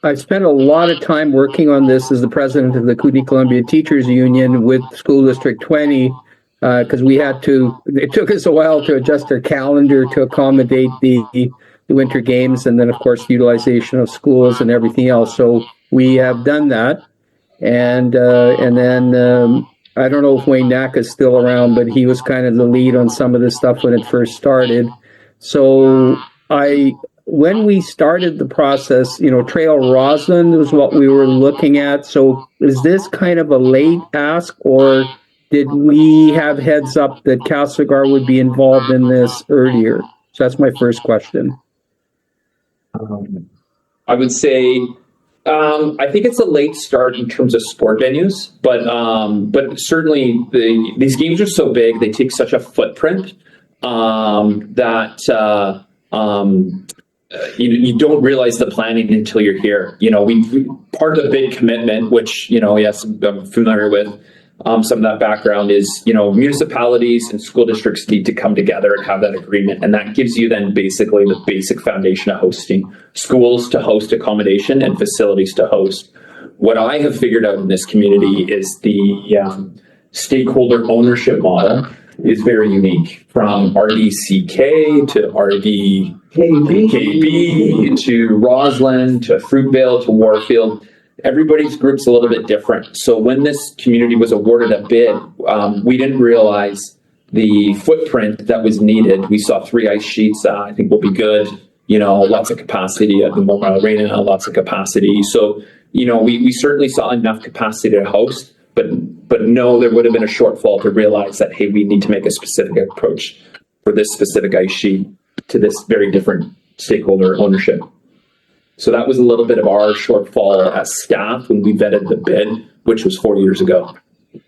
I spent a lot of time working on this as the president of the Cooney Columbia Teachers Union with School District 20, because it took us a while to adjust our calendar to accommodate the winter games, and then of course utilization of schools and everything else. So we have done that, and then I don't know if Wayne Knack is still around, but he was kind of the lead on some of this stuff when it first started. So when we started the process, Trail Roslyn was what we were looking at. So is this kind of a late ask, or did we have heads up that Castlegar would be involved in this earlier? So that's my first question. I would say, I think it's a late start in terms of sport venues, but certainly these games are so big, they take such a footprint that you don't realize the planning until you're here. We part of the big commitment, which yes, I'm familiar with. Some of that background is, municipalities and school districts need to come together and have that agreement. And that gives you then basically the basic foundation of hosting: schools to host accommodation and facilities to host. What I have figured out in this community is the stakeholder ownership model is very unique, from RDCK to RDKB to Roslyn to Fruitvale to Warfield. Everybody's group's a little bit different. So when this community was awarded a bid, we didn't realize the footprint that was needed. We saw 3 ice sheets. I think will be good. Lots of capacity at the Memorial Arena, lots of capacity. So, we certainly saw enough capacity to host, but no, there would have been a shortfall to realize that, hey, we need to make a specific approach for this specific ice sheet to this very different stakeholder ownership. So that was a little bit of our shortfall as staff when we vetted the bid, which was 4 years ago.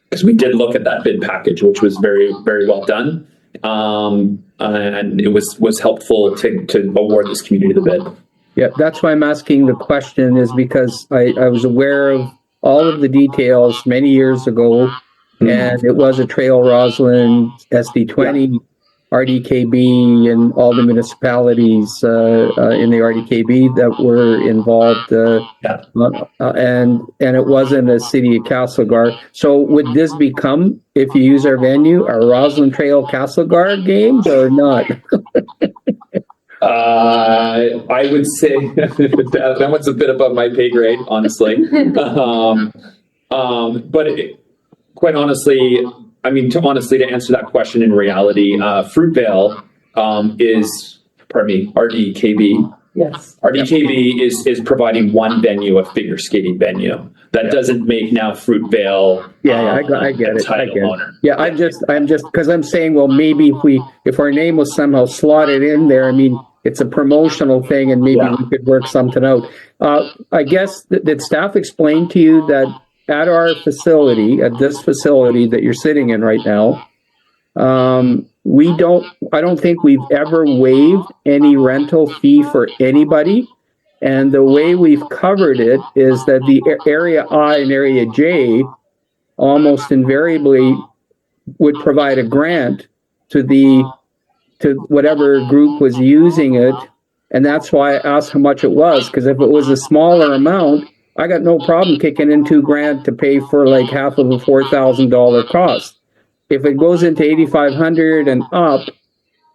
Because we did look at that bid package, which was very, very well done. And it was helpful to award this community the bid. Yeah, that's why I'm asking the question, is because I was aware of all of the details many years ago, and it was a Trail Roslyn, SD20, RDKB, and all the municipalities in the RDKB that were involved, and it wasn't a city of Castlegar. So would this become, if you use our venue, a Roslyn Trail Castlegar games or not? I would say that one's a bit above my pay grade, honestly. But quite honestly, to answer that question in reality, Fruitvale is, RDKB. Yes. RDKB is providing one venue, a figure skating venue. That doesn't make now Fruitvale. I get it. Owner. Yeah, I'm just because I'm saying, well, maybe if our name was somehow slotted in there, it's a promotional thing, and maybe we could work something out. I guess did staff explain to you that at our facility, at this facility that you're sitting in right now, I don't think we've ever waived any rental fee for anybody. And the way we've covered it is that the area I and area J almost invariably would provide a grant to whatever group was using it. And that's why I asked how much it was, because if it was a smaller amount, I got no problem kicking in $2,000 to pay for like half of a $4,000 cost. If it goes into $8,500 and up,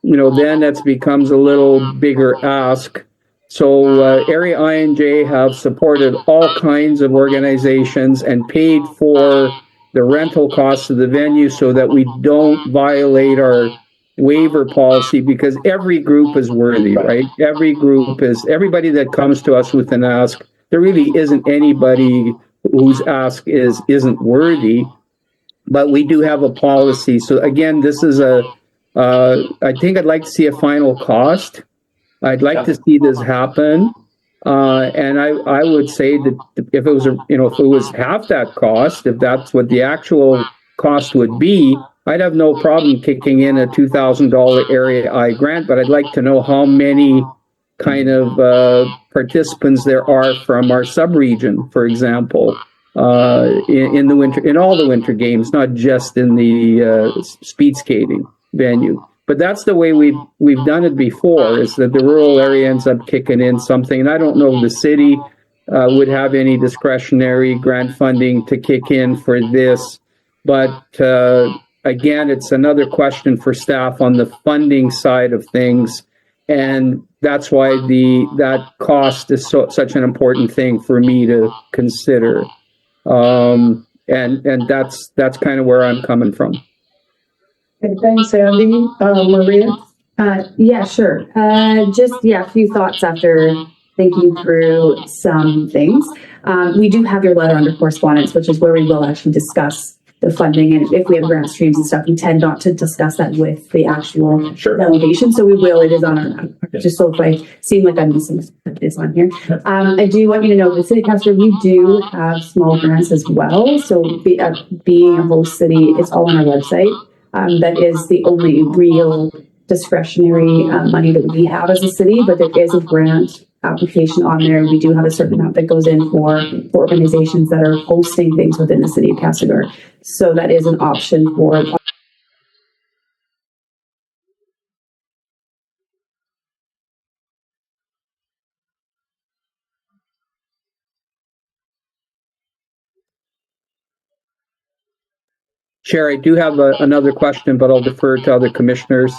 then that becomes a little bigger ask. So Area I and J have supported all kinds of organizations and paid for the rental costs of the venue so that we don't violate our waiver policy, because every group is worthy, right? Everybody that comes to us with an ask. There really isn't anybody whose ask isn't worthy. but we do have a policy. So again, this is I think I'd like to see a final cost. I'd like to see this happen. And I would say that if it was, if it was half that cost, if that's what the actual cost would be, I'd have no problem kicking in a $2,000 Area I grant, but I'd like to know how many kind of participants there are from our sub-region, for example, in the winter, in all the winter games, not just in the speed skating venue. But that's the way we've done it before, is that the rural area ends up kicking in something. And I don't know if the city would have any discretionary grant funding to kick in for this. But again, it's another question for staff on the funding side of things. And that's why that cost is such an important thing for me to consider. And that's kind of where I'm coming from. Okay, thanks, Andy. Maria? Yeah, sure. A few thoughts after thinking through some things. We do have your letter under correspondence, which is where we will actually discuss the funding. And if we have grant streams and stuff, we tend not to discuss that with the actual delegation. So we will, it is on our, just so if I seem like I'm missing, it's on here. I do want you to know the city council, we do have small grants as well. So being a host city, it's all on our website. That is the only real discretionary money that we have as a city, but there is a grant application on there. We do have a certain amount that goes in for organizations that are hosting things within the city of Castlegar. So that is an option for. Chair, I do have another question, but I'll defer to other commissioners.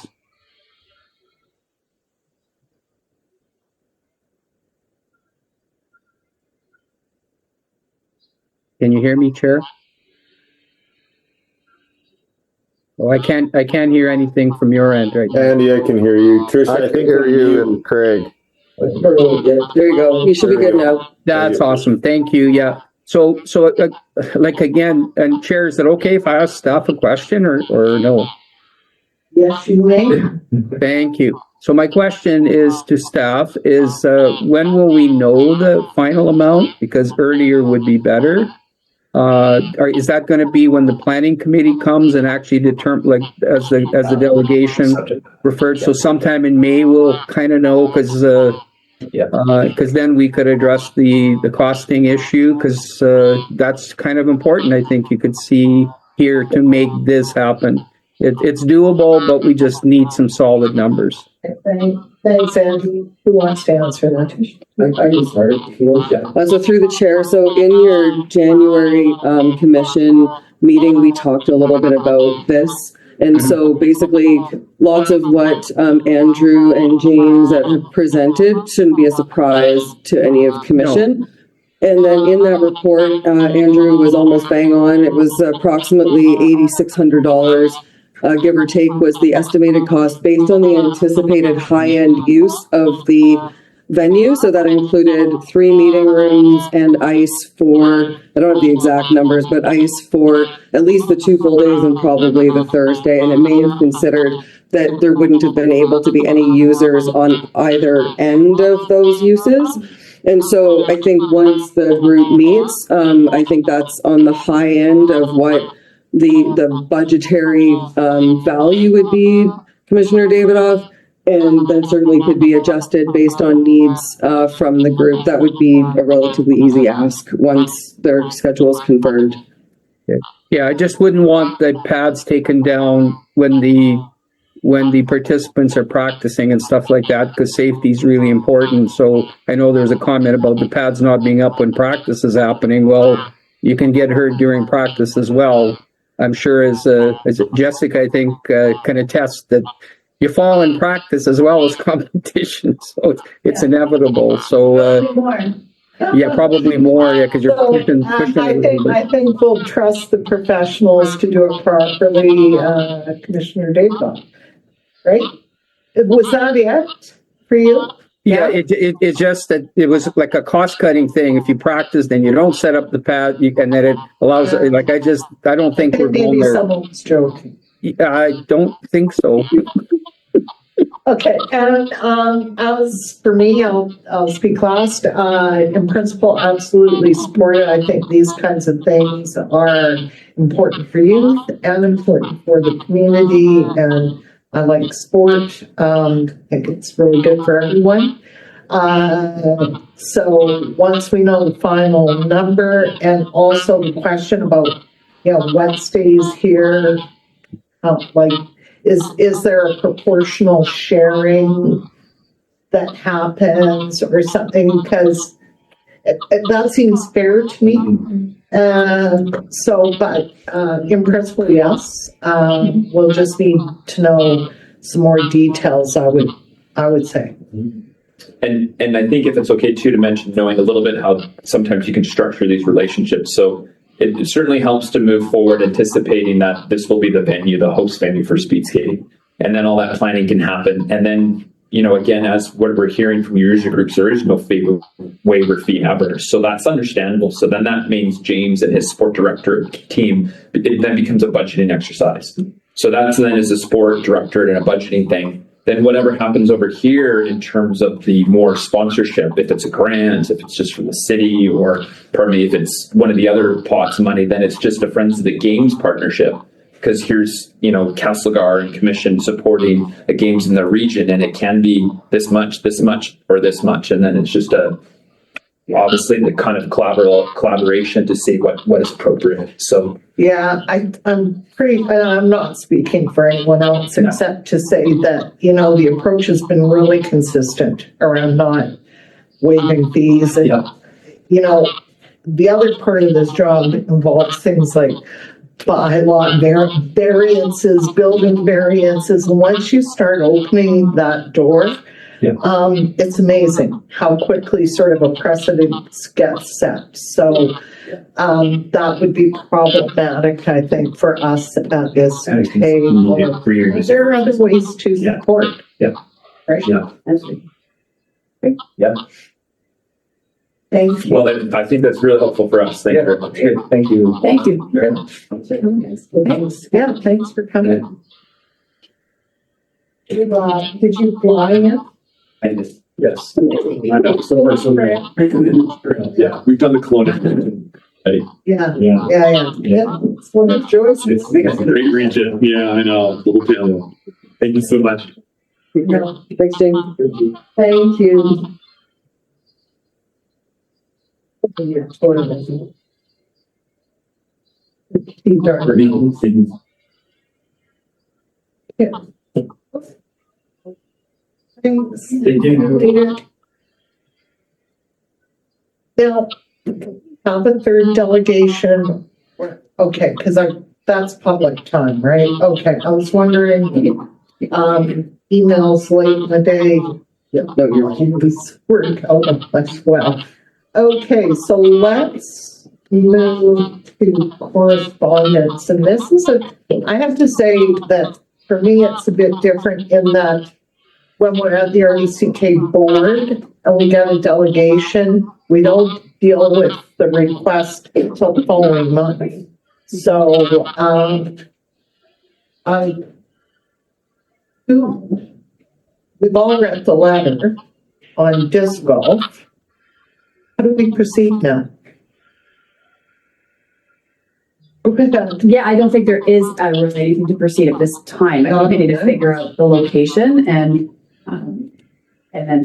Can you hear me, Chair? Oh, I can't hear anything from your end right now. Andy, I can hear you. Trish, I can hear you and Craig. There you go. You should be good now. That's awesome. Thank you. Yeah. So like again, and Chair, is it okay if I ask staff a question or no? Yes, you may. Thank you. So my question is to staff is when will we know the final amount? Because earlier would be better. Or is that going to be when the planning committee comes and actually determine, like as the delegation referred? So sometime in May we'll kind of know, because then we could address the costing issue, because that's kind of important. I think you could see here to make this happen. It's doable, but we just need some solid numbers. Thanks, Andy. Who wants to answer that? I can start. So through the chair, so in your January commission meeting, we talked a little bit about this. And so basically, lots of what Andrew and James have presented shouldn't be a surprise to any of commission. No. And then in that report, Andrew was almost bang on. It was approximately $8,600. Give or take, was the estimated cost based on the anticipated high-end use of the venue. So that included 3 meeting rooms and ice for, I don't have the exact numbers, but ice for at least the 2 full days and probably the Thursday. And it may have considered that there wouldn't have been able to be any users on either end of those uses. And so I think once the group meets, I think that's on the high end of what the budgetary value would be, Commissioner Davidoff, and then certainly could be adjusted based on needs from the group. That would be a relatively easy ask once their schedule is confirmed. Yeah, I just wouldn't want the pads taken down when the participants are practicing and stuff like that, because safety is really important. So I know there's a comment about the pads not being up when practice is happening. Well, you can get hurt during practice as well. I'm sure as Jessica, I think, can attest that you fall in practice as well as competition. So it's inevitable. So yeah, probably more. Yeah, because you're pushing I think we'll trust the professionals to do it properly, Commissioner Davidoff. Right? Was that it for you? Yeah, it's just that it was like a cost cutting thing. If you practice, then you don't set up the pad, and then it allows, like, I don't think we're going Maybe there. someone's joking. I don't think so. Okay, and as for me, I'll speak last. In principle, absolutely support it. I think these kinds of things are important for youth and important for the community. And I like sport. I think it's really good for everyone. So once we know the final number, and also the question about, what stays here, like, is there a proportional sharing that happens or something? Because that seems fair to me. But in principle, yes. We'll just need to know some more details, I would say. And I think if it's okay too to mention, knowing a little bit how sometimes you can structure these relationships. So it certainly helps to move forward anticipating that this will be the venue, the host venue for speed skating. And then all that planning can happen. And then, again, as what we're hearing from your user groups, there is no waiver fee ever. So that's understandable. So then that means James and his sport director team, it then becomes a budgeting exercise. So that's then as a sport director and a budgeting thing. Then whatever happens over here in terms of the more sponsorship, if it's a grant, if it's just from the city, or if it's one of the other pots of money, then it's just a Friends of the Games partnership. Because here's, Castlegar and Commission supporting the games in the region, and it can be this much, or this much. And then it's just obviously the kind of collaboration to see what is appropriate. So yeah, I'm not speaking for anyone else except to say that, the approach has been really consistent around not waiving fees. And, the other part of this job involves things like bylaw variances, building variances. And once you start opening that door, it's amazing how quickly sort of a precedent gets set. So that would be problematic, I think, for us at this table. There are other ways to support. Yeah. Right? Yeah. Yeah. Thank you. Well, I think that's really helpful for us. Thank you very much. Thank you. Thank you. Very much. Thanks. Yeah, thanks for coming. Did you fly in? I just, yes. I know. So far, so good. Yeah, we've done the colonial. Yeah. Yeah. It's one of Joyce's. It's a great region. Yeah, I know. The whole family. Thank you so much. Yeah. Thanks, James. Thank you. Yeah. Thanks. Thank you. Now, have a third delegation. Okay, because that's public time, right? Okay, I was wondering, emails late in the day. Yeah, no, you're always work out as well. Okay, so let's move to correspondence. And this is I have to say that for me, it's a bit different in that when we're at the RECK board and we get a delegation, we don't deal with the request until the following month. So, we've all read the letter on disc golf. How do we proceed now? Yeah, I don't think there is really anything to proceed at this time. I think we need to figure out the location and then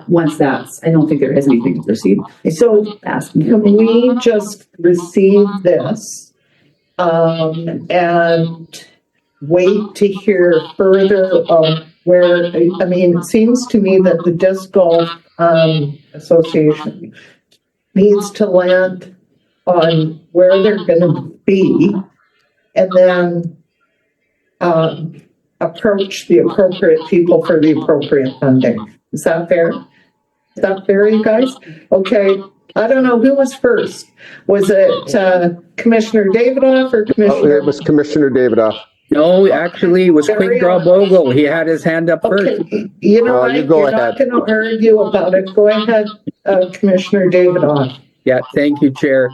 once that's, I don't think there is anything to proceed. So can we just receive this and wait to hear further of where, it seems to me that the Disc Golf Association needs to land on where they're going to be and then approach the appropriate people for the appropriate funding. Is that fair? Is that fair, you guys? Okay. I don't know who was first. Was it Commissioner Davidoff or Commissioner? It was Commissioner Davidoff. No, actually, it was Quick Draw Bogle. He had his hand up first. Okay, you know what? You go You're ahead. not going to argue about it. Go ahead, Commissioner David on. Yeah, thank you, Chair.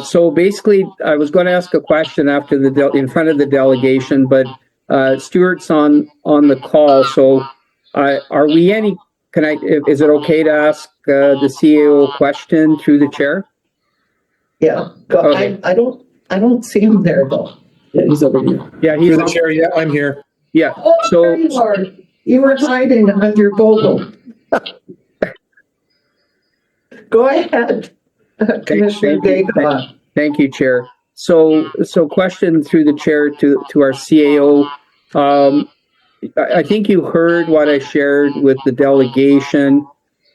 So basically, I was going to ask a question after in front of the delegation, but Stuart's on the call. So are we is it okay to ask the CAO a question through the chair? Yeah, go. Okay. I don't see him there though. Yeah, he's over here. Yeah, he's Through the chair, yeah, I'm here. Yeah. Oh, there you are. You were hiding under Bogle. Go ahead, Commissioner David on. Thank you, Chair. So question through the chair to our CAO. I think you heard what I shared with the delegation.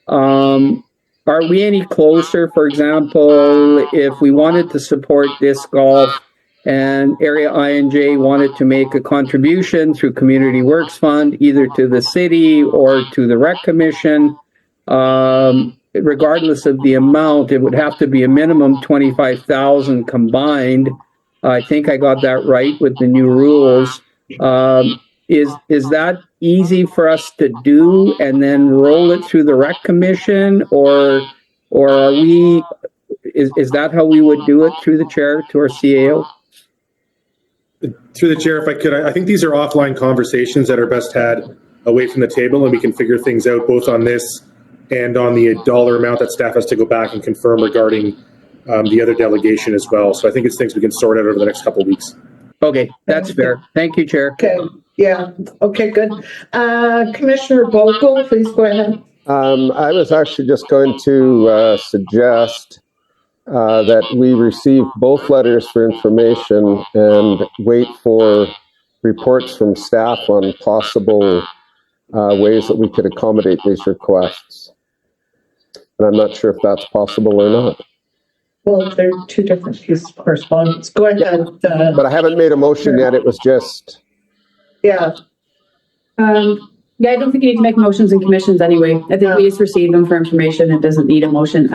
Are we any closer, for example, if we wanted to support disc golf and Area I&J wanted to make a contribution through Community Works Fund, either to the city or to the Rec Commission, regardless of the amount, it would have to be a minimum 25,000 combined. I think I got that right with the new rules. Is that easy for us to do and then roll it through the Rec Commission, or are we? Is that how we would do it through the chair to our CAO? Through the chair, if I could, I think these are offline conversations that are best had away from the table, and we can figure things out both on this and on the dollar amount that staff has to go back and confirm regarding the other delegation as well. So I think it's things we can sort out over the next couple of weeks. Okay, that's fair. Thank you, Chair. Okay, yeah, okay, good. Commissioner Bogle, please go ahead. I was actually just going to suggest that we receive both letters for information and wait for reports from staff on possible ways that we could accommodate these requests. And I'm not sure if that's possible or not. Well, they're two different pieces of correspondence. Go ahead. But I haven't made a motion yet. It was just... Yeah. Yeah, I don't think you need to make motions and commissions anyway. I think we just receive them for information. It doesn't need a motion.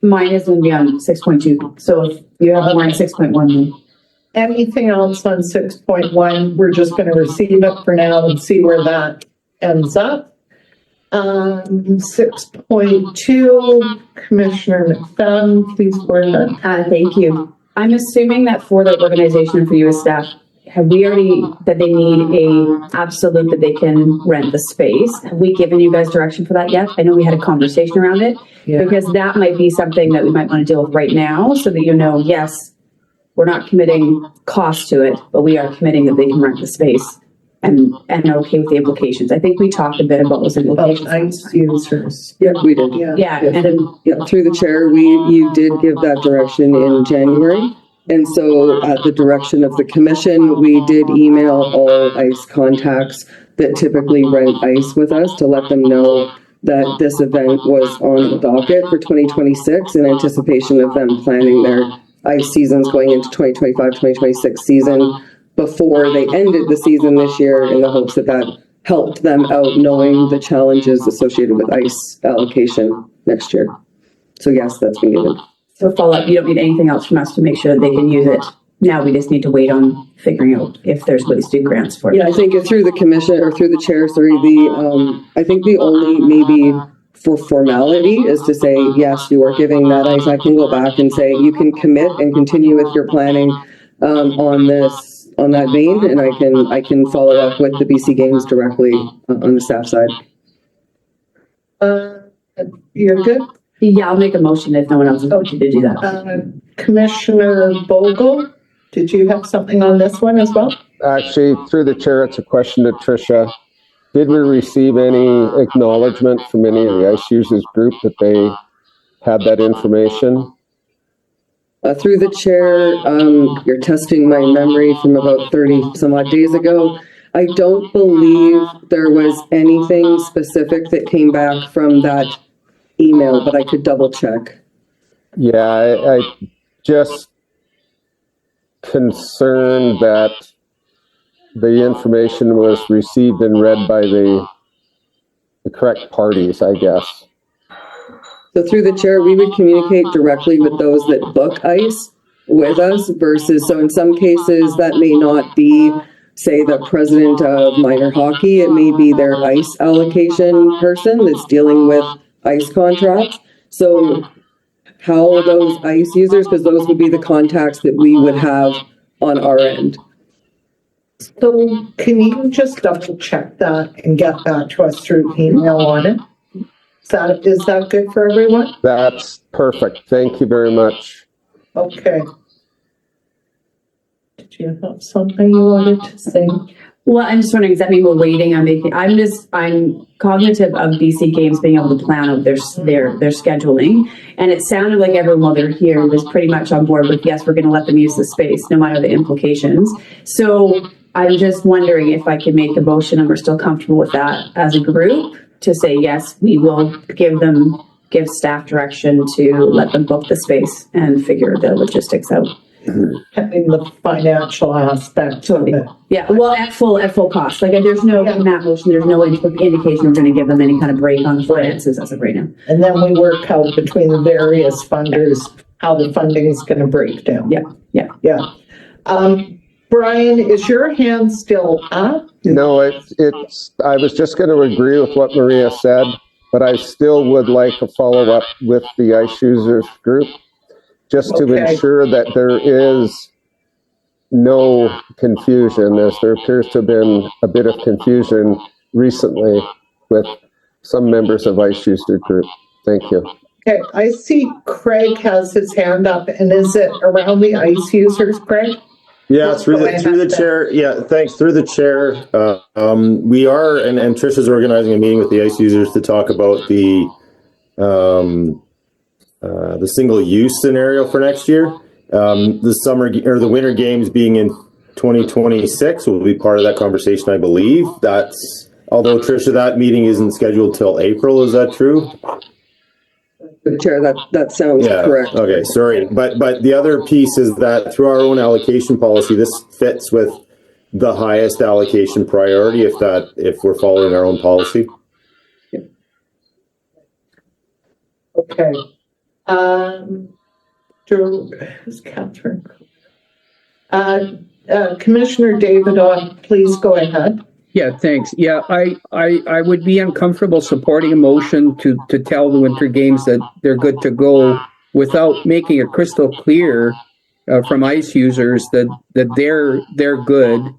Mine is going to be on 6.2. So if you have more on 6.1, then. Anything else on 6.1? We're just going to receive it for now and see where that ends up. 6.2, Commissioner McFadden, please go ahead. Thank you. I'm assuming that for the organization for you as staff, have we already, that they need a absolute that they can rent the space? Have we given you guys direction for that yet? I know we had a conversation around it, because that might be something that we might want to deal with right now so that you know, yes, we're not committing cost to it, but we are committing that they can rent the space and are okay with the implications. I think we talked a bit about those implications. Nice users. Yeah, we did. Yeah, and then Yeah, through the chair, you did give that direction in January. And so at the direction of the commission, we did email all ICE contacts that typically rent ICE with us to let them know that this event was on the docket for 2026 in anticipation of them planning their ICE seasons going into 2025, 2026 season before they ended the season this year, in the hopes that that helped them out knowing the challenges associated with ICE allocation next year. So yes, that's been given. so follow up, you don't need anything else from us to make sure that they can use it. Now we just need to wait on figuring out if there's ways to do grants for it. Yeah, I think through the commission or through the chair, I think the only maybe for formality is to say, yes, you are giving that ICE. I can go back and say, you can commit and continue with your planning on that vein, and I can follow up with the BC Games directly on the staff side. You're good? Yeah, I'll make a motion if no one else is going to do that. Commissioner Bogle, did you have something on this one as well? Actually, through the chair, it's a question to Tricia. Did we receive any acknowledgement from any of the ICE users group that they had that information? Through the chair, you're testing my memory from about 30 some odd days ago. I don't believe there was anything specific that came back from that email, but I could double check. Yeah, I just concerned that the information was received and read by the correct parties, I guess. So through the chair, we would communicate directly with those that book ICE with us versus, so in some cases that may not be, say, the president of minor hockey, it may be their ice allocation person that's dealing with ice contracts. So how those ice users, because those would be the contacts that we would have on our end. So can you just double check that and get back to us through email on it? Is that good for everyone? That's perfect. Thank you very much. Okay. Did you have something you wanted to say? Well, I'm just wondering, does that mean we're waiting on making, I'm cognitive of BC Games being able to plan out their scheduling. And it sounded like everyone while they're here was pretty much on board with, yes, we're going to let them use the space, no matter the implications. So I'm just wondering if I could make a motion and we're still comfortable with that as a group to say, yes, we will give staff direction to let them book the space and figure the logistics out. Having the financial aspect of it. Yeah, well, at full cost. Like, there's no, in that motion, there's no indication we're gonna give them any kind of break on finances as of right now. And then we work out between the various funders how the funding is gonna break down. Yeah. Brian, is your hand still up? No, I was just going to agree with what Maria said, but I still would like a follow-up with the ice users group, just to ensure that there is no confusion, as there appears to have been a bit of confusion recently with some members of ice user group. Thank you. Okay, I see Craig has his hand up, and is it around the ice users, Craig? Yeah, through the chair. Yeah, thanks. Through the chair, we are, and Trisha's organizing a meeting with the ice users to talk about the single use scenario for next year. The summer or the winter games being in 2026 will be part of that conversation, I believe. That's, although Trisha, that meeting isn't scheduled till April. Is that true? Chair, that sounds correct. Okay, sorry. But the other piece is that through our own allocation policy, this fits with the highest allocation priority if we're following our own policy. Okay. Catherine. Commissioner David, please go ahead. Yeah, thanks. Yeah, I would be uncomfortable supporting a motion to tell the Winter Games that they're good to go without making it crystal clear from ice users that they're good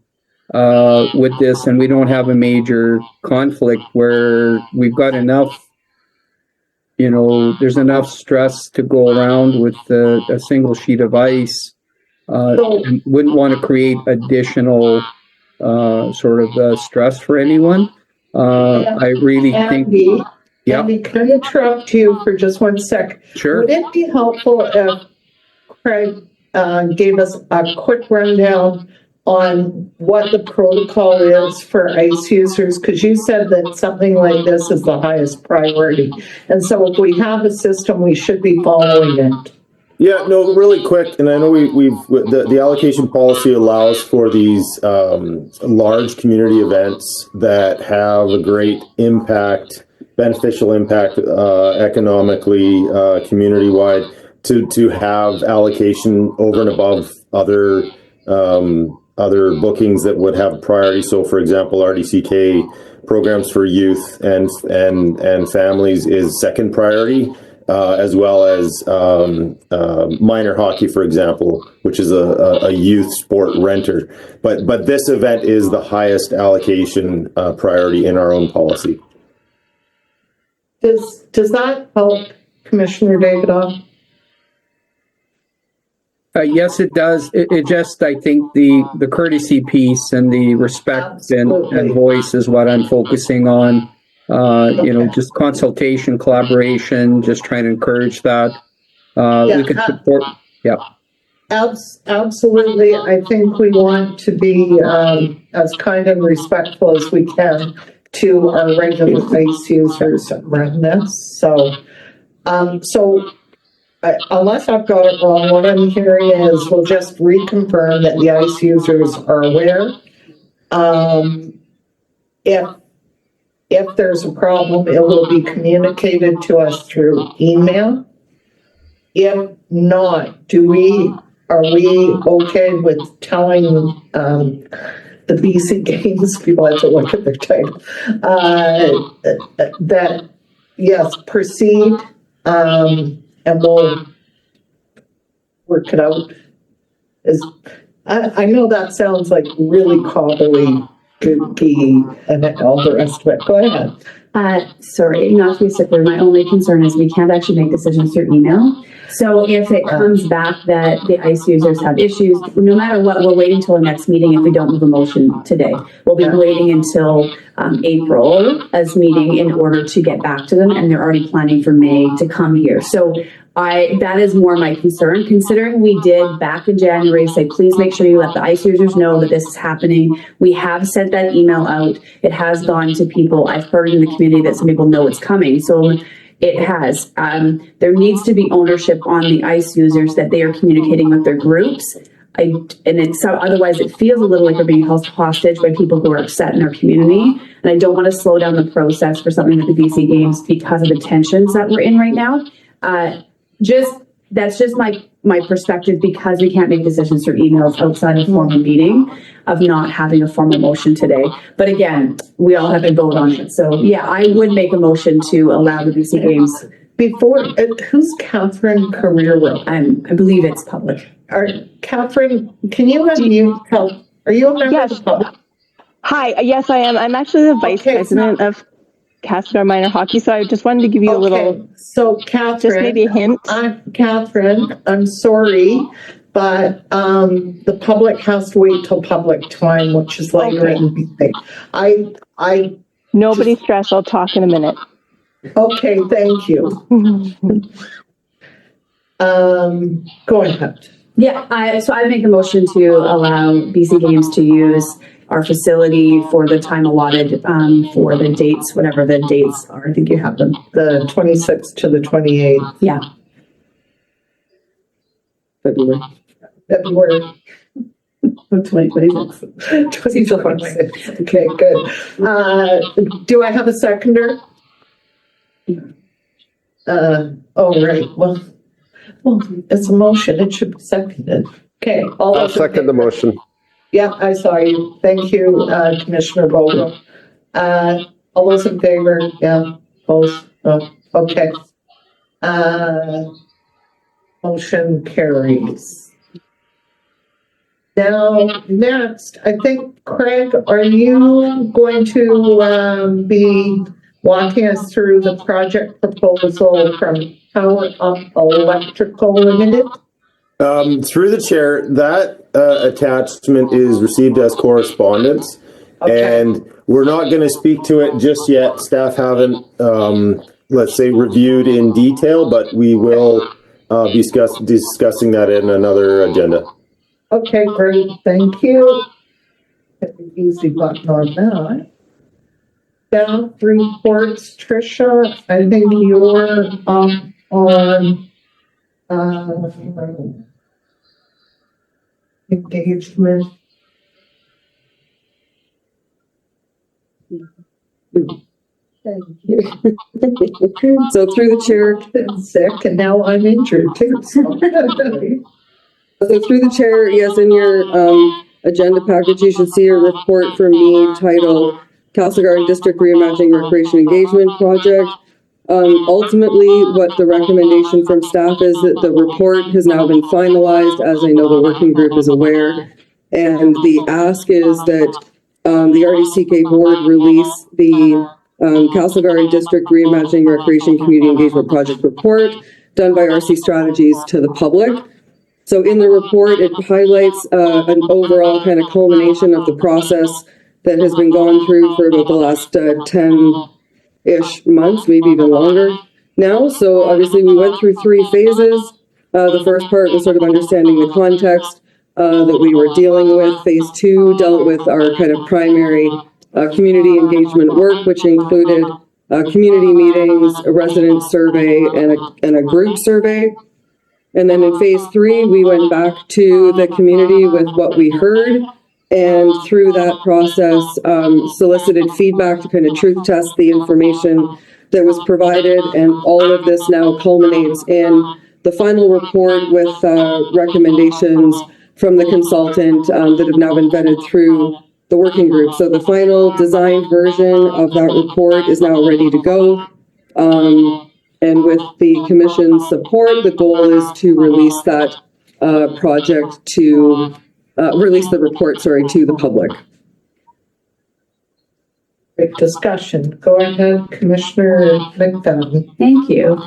with this, and we don't have a major conflict where we've got enough. There's enough stress to go around with a single sheet of ice. Wouldn't want to create additional stress for anyone. I really think. Andy, can I interrupt you for just 1 sec? Sure. Would it be helpful if Craig gave us a quick rundown on what the protocol is for ice users? Because you said that something like this is the highest priority. And so if we have a system, we should be following it. Yeah, no, really quick, and I know the allocation policy allows for these large community events that have a great impact, beneficial impact economically, community-wide, to have allocation over and above other bookings that would have priority. So, for example, RDCK programs for youth and families is second priority. As well as minor hockey, for example, which is a youth sport renter. But this event is the highest allocation priority in our own policy. Does that help, Commissioner Davidoff? Yes, it does. It just, I think the courtesy piece and the respect and voice is what I'm focusing on. Just consultation, collaboration, just trying to encourage that. We could support, Absolutely. I think we want to be as kind and respectful as we can to our regular ice users around this. So, unless I've got it wrong, what I'm hearing is we'll just reconfirm that the ice users are aware. If there's a problem, it will be communicated to us through email. If not, are we okay with telling, the BC Games, people have to look at their title, that, yes, proceed, and we'll work it out? I know that sounds like really cobbly, and all the rest of it. Go ahead. Sorry, not to be stickler, my only concern is we can't actually make decisions through email. So if it comes back that the ICE users have issues, no matter what, we're waiting till the next meeting if we don't move a motion today. We'll be waiting until April as meeting in order to get back to them, and they're already planning for May to come here. So that is more my concern, considering we did back in January say, please make sure you let the ICE users know that this is happening. We have sent that email out. It has gone to people. I've heard in the community that some people know it's coming. So it has. There needs to be ownership on the ICE users that they are communicating with their groups. Otherwise it feels a little like we're being held hostage by people who are upset in our community. And I don't want to slow down the process for something like the BC Games because of the tensions that we're in right now. That's just my perspective, because we can't make decisions through emails outside of formal meeting of not having a formal motion today. But again, we all have to vote on it. So yeah, I would make a motion to allow the BC Games. Before, who's Catherine Carrero? I believe it's public. Catherine, can you unmute? Are you a member of the public? Hi, yes, I am. I'm actually the vice president of Castlegar Minor Hockey, so I just wanted to give you a little. So Catherine, just maybe a hint. Catherine, I'm sorry, but the public has to wait till public time, which is later in the meeting. Nobody stress. I'll talk in a minute. Okay, thank you. Go ahead. Yeah, so I make a motion to allow BC Games to use our facility for the time allotted for the dates, whatever the dates are. I think you have them. The 26th to the 28th. Yeah. February. 2026. Okay, good. Do I have a seconder? Right. Well, it's a motion. It should be seconded. Okay. I'll second the motion. Yeah, I saw you. Thank you, Commissioner Vogel. All those in favor? Yeah, opposed? Okay. Motion carries. Now, next, I think, Craig, are you going to be walking us through the project proposal from Power Up Electrical Limited? Through the chair, that attachment is received as correspondence, and we're not going to speak to it just yet. Staff haven't, let's say, reviewed in detail, but we will be discussing that in another agenda. Okay, great. Thank you. Hit the easy button on that. Staff reports, Tricia. I think you're on engagement. Thank you. So through the chair, I'm sick and now I'm injured too. So through the chair, yes, in your agenda package, you should see a report from me titled Castlegar District Reimagining Recreation Engagement Project. Ultimately, what the recommendation from staff is that the report has now been finalized, as I know the working group is aware. And the ask is that the RDCK board release the Castlegar District Reimagining Recreation Community Engagement Project report done by RC Strategies to the public. So in the report, it highlights an overall kind of culmination of the process that has been gone through for about the last 10-ish months, maybe even longer now. So obviously we went through 3 phases. The first part was sort of understanding the context that we were dealing with. Phase 2 dealt with our kind of primary community engagement work, which included community meetings, a resident survey, and a group survey. And then in phase 3, we went back to the community with what we heard, and through that process, solicited feedback to kind of truth test the information that was provided. And all of this now culminates in the final report with recommendations from the consultant that have now been vetted through the working group. So the final designed version of that report is now ready to go. And with the commission's support, the goal is to release that project to release the report, to the public. Great discussion. Go ahead, Commissioner McFadden. Thank you.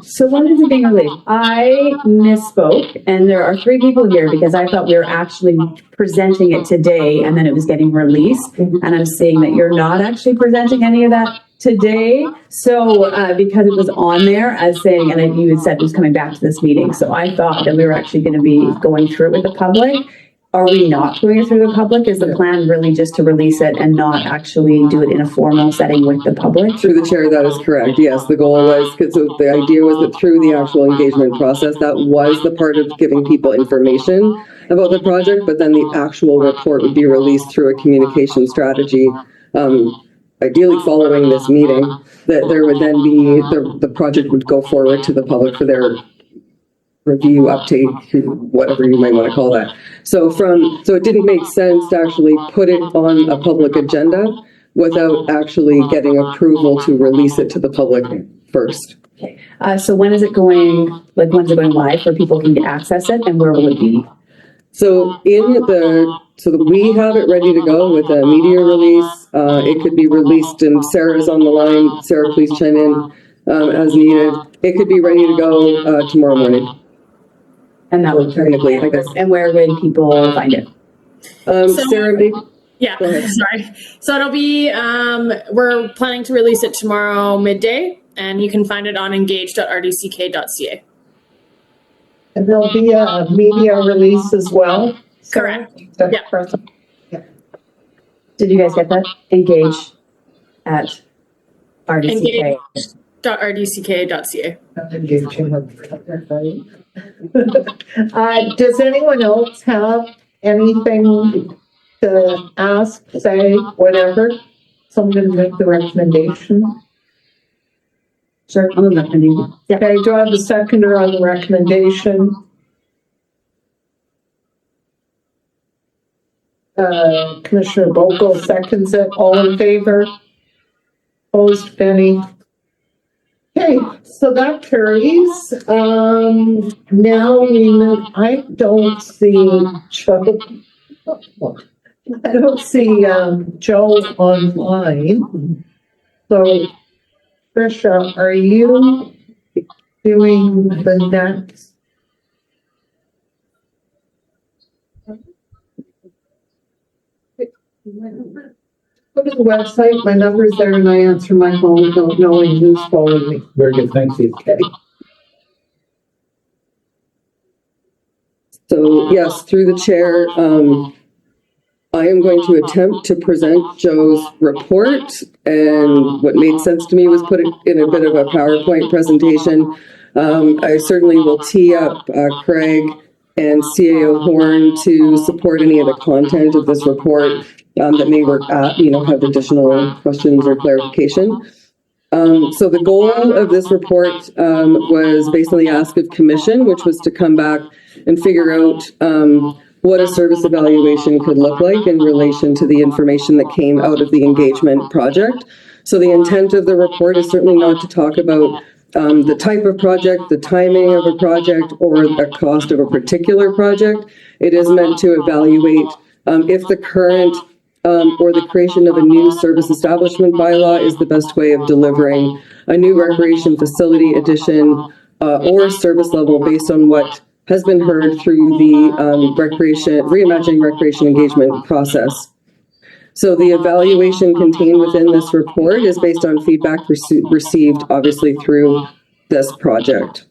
So when is it being released? I misspoke, and there are 3 people here because I thought we were actually presenting it today and then it was getting released. And I'm seeing that you're not actually presenting any of that today. So because it was on there as saying, and you had said it was coming back to this meeting. So I thought that we were actually going to be going through it with the public. Are we not going it through the public? Is the plan really just to release it and not actually do it in a formal setting with the public? Through the chair, that is correct. Yes, the goal was, so the idea was that through the actual engagement process, that was the part of giving people information about the project, but then the actual report would be released through a communication strategy, ideally following this meeting, that there would then be, the project would go forward to the public for their review, uptake, whatever you might want to call that. So it didn't make sense to actually put it on a public agenda without actually getting approval to release it to the public first. Okay. So when is it going, when's it going live where people can access it, and where will it be? So we have it ready to go with a media release. It could be released, and Sarah's on the line. Sarah, please chime in as needed. It could be ready to go tomorrow morning. And that would technically, I guess. And where would people find it? Sarah, yeah, sorry. So it'll be, we're planning to release it tomorrow midday, and you can find it on engage.rdck.ca. And there'll be a media release as well? Correct. Yeah. Did you guys get that? Engage at RDCK. Engage.rdck.ca. Does anyone else have anything to ask, say, whatever? Someone make the recommendation? Sure, I'm a recommendation. Yeah. Okay, do I have a seconder on the recommendation? Commissioner Bogle seconds it. All in favor? Opposed, if any? Okay, so that carries. Now we move, I don't see Joe. I don't see Joe online. So Tricia, are you doing the next? Go to the website, my number's there, and I answer my phone, don't knowing who's calling me. Very good, thank you. Okay. So yes, through the chair, I am going to attempt to present Joe's report, and what made sense to me was put it in a bit of a PowerPoint presentation. I certainly will tee up Craig and CAO Horn to support any of the content of this report that may have additional questions or clarification. So the goal of this report was based on the ask of commission, which was to come back and figure out what a service evaluation could look like in relation to the information that came out of the engagement project. So the intent of the report is certainly not to talk about the type of project, the timing of a project, or the cost of a particular project. It is meant to evaluate if the current or the creation of a new service establishment bylaw is the best way of delivering a new recreation facility addition or service level based on what has been heard through the reimagining recreation engagement process. So the evaluation contained within this report is based on feedback received obviously through this project.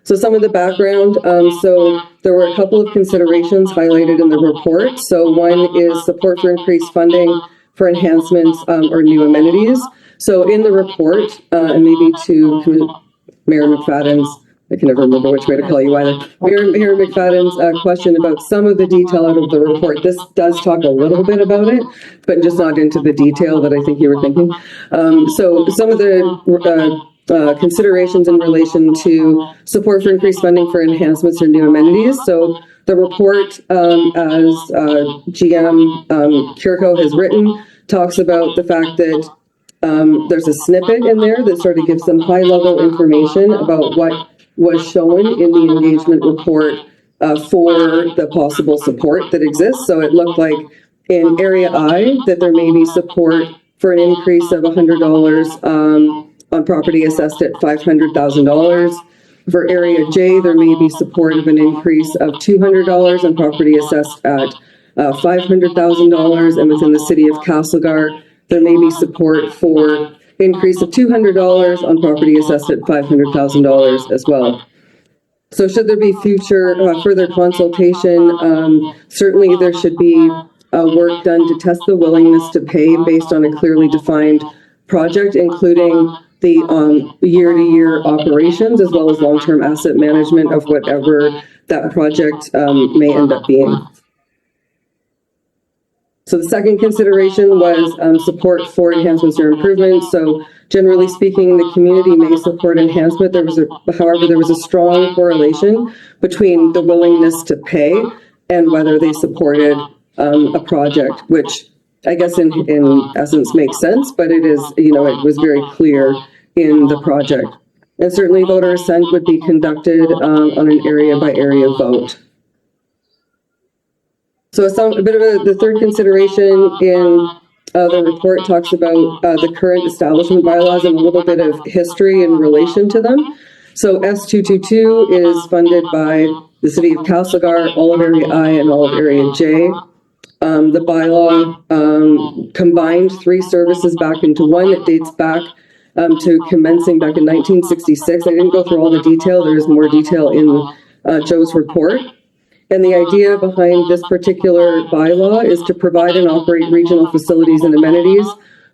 So some of the background, so there were a couple of considerations highlighted in the report. So one is support for increased funding for enhancements or new amenities. So in the report, and maybe to Mayor McFadden's, I can never remember which way to call you either. Mayor McFadden's question about some of the detail out of the report. This does talk a little bit about it, but just not into the detail that I think you were thinking. So some of the considerations in relation to support for increased funding for enhancements or new amenities. So the report, as GM Kirko has written, talks about the fact that there's a snippet in there that sort of gives some high-level information about what was shown in the engagement report for the possible support that exists. So it looked like in Area I that there may be support for an increase of $100 on property assessed at $500,000. For Area J, there may be support of an increase of $200 on property assessed at $500,000. And within the city of Castlegar, there may be support for increase of $200 on property assessed at $500,000 as well. So should there be future further consultation, certainly there should be work done to test the willingness to pay based on a clearly defined project, including the year-to-year operations as well as long-term asset management of whatever that project may end up being. So the second consideration was support for enhancements or improvements. So generally speaking, the community may support enhancement. However, there was a strong correlation between the willingness to pay and whether they supported a project, which I guess in essence makes sense, but it is, it was very clear in the project. And certainly voter assent would be conducted on an area by area vote. So a bit of the third consideration in the report talks about the current establishment bylaws and a little bit of history in relation to them. So S222 is funded by the city of Castlegar, all of Area I and all of Area J. The bylaw combined 3 services back into one. It dates back to commencing back in 1966. I didn't go through all the detail. There's more detail in Joe's report. And the idea behind this particular bylaw is to provide and operate regional facilities and amenities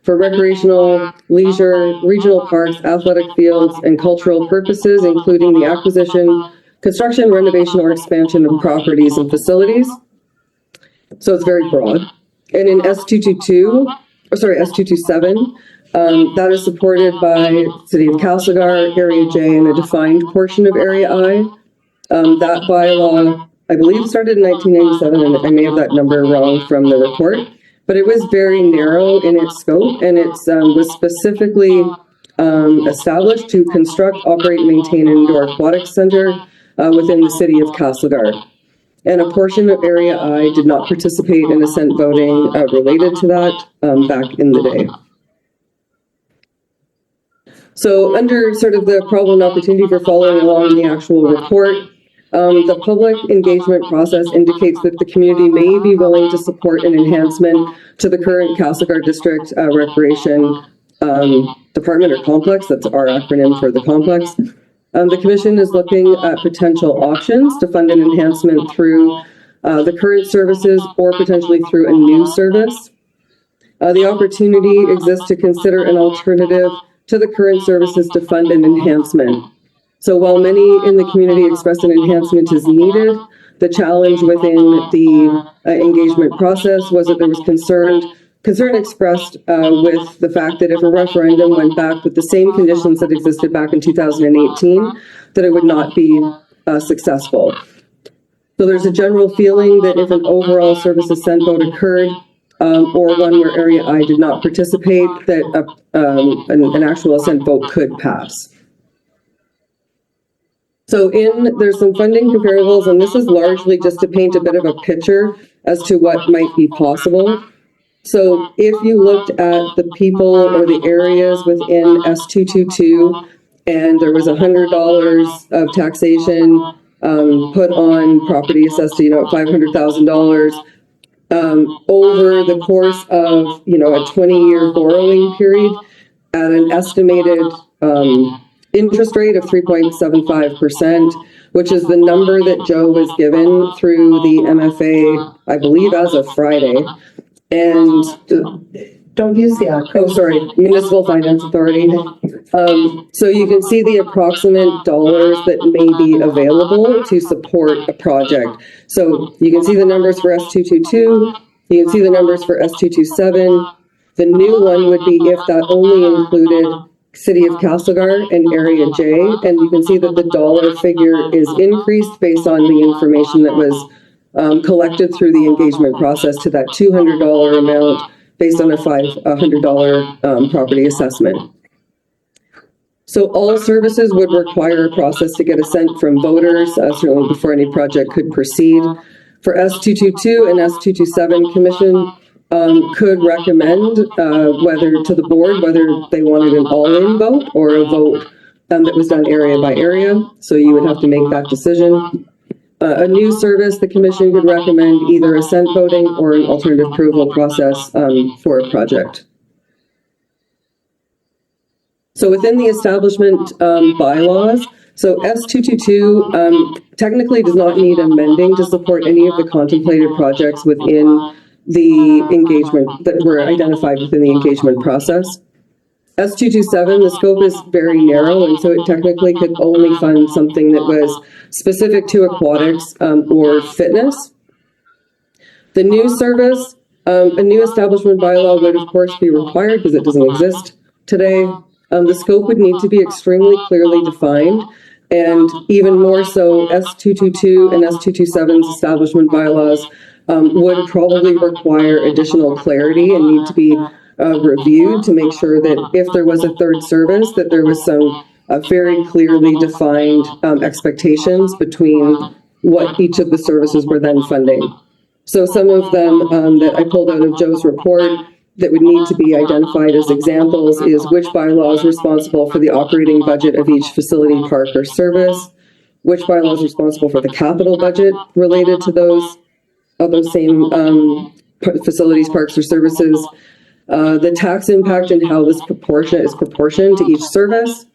for recreational, leisure, regional parks, athletic fields, and cultural purposes, including the acquisition, construction, renovation, or expansion of properties and facilities. So it's very broad. And in S227, that is supported by City of Castlegar, Area J, and a defined portion of Area I. That bylaw, I believe, started in 1997, and I may have that number wrong from the report, but it was very narrow in its scope, and it was specifically established to construct, operate, and maintain an indoor aquatic center within the city of Castlegar. And a portion of Area I did not participate in assent voting related to that back in the day. So under sort of the problem and opportunity for following along in the actual report, the public engagement process indicates that the community may be willing to support an enhancement to the current Castlegar District Recreation Department or complex. That's our acronym for the complex. The Commission is looking at potential options to fund an enhancement through the current services or potentially through a new service. The opportunity exists to consider an alternative to the current services to fund an enhancement. So while many in the community expressed an enhancement is needed, the challenge within the engagement process was that there was concern expressed with the fact that if a referendum went back with the same conditions that existed back in 2018, that it would not be successful. So there's a general feeling that if an overall service assent vote occurred, or one where Area I did not participate, that an actual assent vote could pass. So there's some funding comparables, and this is largely just to paint a bit of a picture as to what might be possible. So if you looked at the people or the areas within S222, and there was $100 of taxation put on property assessed to, $500,000 over the course of, a 20-year borrowing period at an estimated interest rate of 3.75%, which is the number that Joe was given through the MFA, I believe, as of Friday. And don't use the acronym. Oh, sorry, Municipal Finance Authority. So you can see the approximate dollars that may be available to support a project. So you can see the numbers for S222. You can see the numbers for S227. The new one would be if that only included City of Castlegar and Area J, and you can see that the dollar figure is increased based on the information that was collected through the engagement process to that $200 amount based on a $500 property assessment. So all services would require a process to get assent from voters, certainly before any project could proceed. For S222 and S227, Commission could recommend whether to the board, whether they wanted an all-in vote or a vote that was done area by area. So you would have to make that decision. A new service, the Commission could recommend either assent voting or an alternative approval process for a project. So within the establishment bylaws, so S222 technically does not need amending to support any of the contemplated projects within the engagement that were identified within the engagement process. S227, the scope is very narrow, and so it technically could only fund something that was specific to aquatics or fitness. The new service, a new establishment bylaw would of course be required because it doesn't exist today. The scope would need to be extremely clearly defined, and even more so, S222 and S227's establishment bylaws would probably require additional clarity and need to be reviewed to make sure that if there was a third service, that there was some very clearly defined expectations between what each of the services were then funding. So some of them that I pulled out of Joe's report that would need to be identified as examples is which bylaw is responsible for the operating budget of each facility, park, or service, which bylaw is responsible for the capital budget related to those same facilities, parks, or services, the tax impact and how this is proportioned to each service,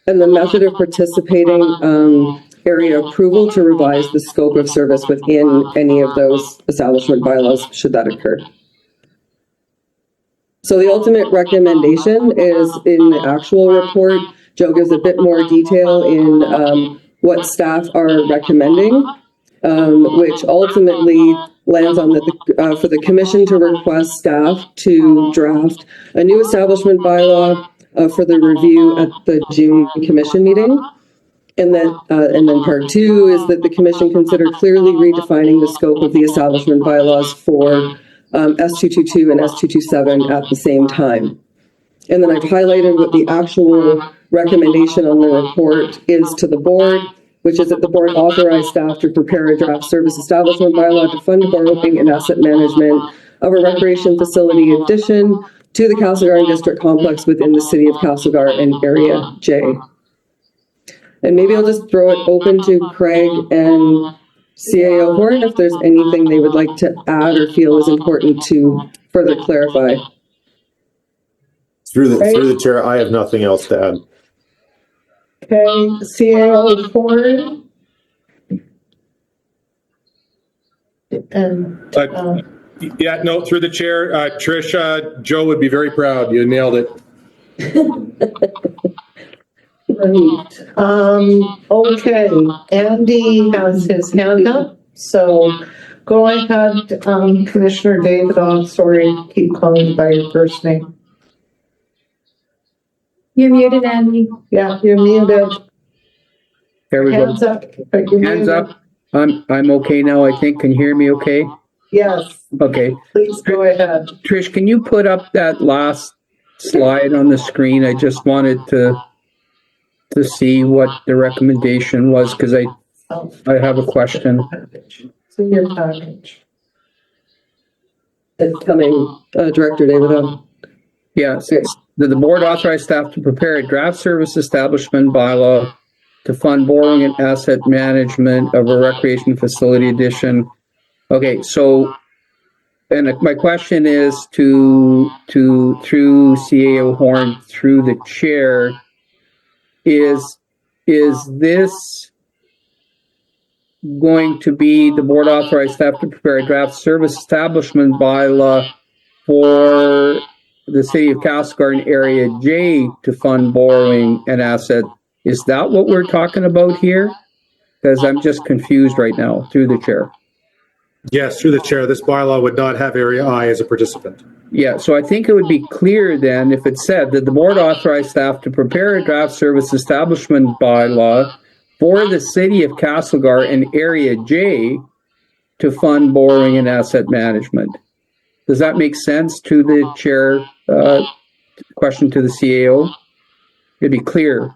and the method of participating area approval to revise the scope of service within any of those establishment bylaws should that occur. So the ultimate recommendation is in the actual report. Joe gives a bit more detail in what staff are recommending, which ultimately lands on for the commission to request staff to draft a new establishment bylaw for the review at the June commission meeting. And then part two is that the commission consider clearly redefining the scope of the establishment bylaws for S222 and S227 at the same time. And then I've highlighted what the actual recommendation on the report is to the board, which is that the board authorize staff to prepare a draft service establishment bylaw to fund borrowing and asset management of a recreation facility addition to the Castlegar District Complex within the City of Castlegar and Area J. And maybe I'll just throw it open to Craig and CAO Horn if there's anything they would like to add or feel is important to further clarify. Through the chair, I have nothing else to add. Okay, CAO Horn. And yeah, no, through the chair, Trish, Joe would be very proud. You nailed it. Right. Okay, Andy has his hand up, so go ahead, Commissioner David. I'm sorry, keep calling you by your first name. You're muted, Andy. Yeah, you're muted. There we Hands go. up. But you're Hands muted. up. I'm okay now, I think. Can you hear me okay? Yes, Okay. please go ahead. Trish, can you put up that last slide on the screen? I just wanted to see what the recommendation was, because I have a question. It's in your package. It's coming, Director David. Yeah, the board authorized staff to prepare a draft service establishment bylaw to fund borrowing and asset management of a recreation facility addition. Okay, so, and my question is through CAO Horn, through the chair, is this going to be the board authorized staff to prepare a draft service establishment bylaw for the City of Castlegar and Area J to fund borrowing and asset? Is that what we're talking about here? Because I'm just confused right now, through the chair. Yes, through the chair, this bylaw would not have Area I as a participant. Yeah, so I think it would be clear then if it said that the board authorized staff to prepare a draft service establishment bylaw for the city of Castlegar and Area J to fund borrowing and asset management. Does that make sense to the chair? Question to the CAO? It'd be clear.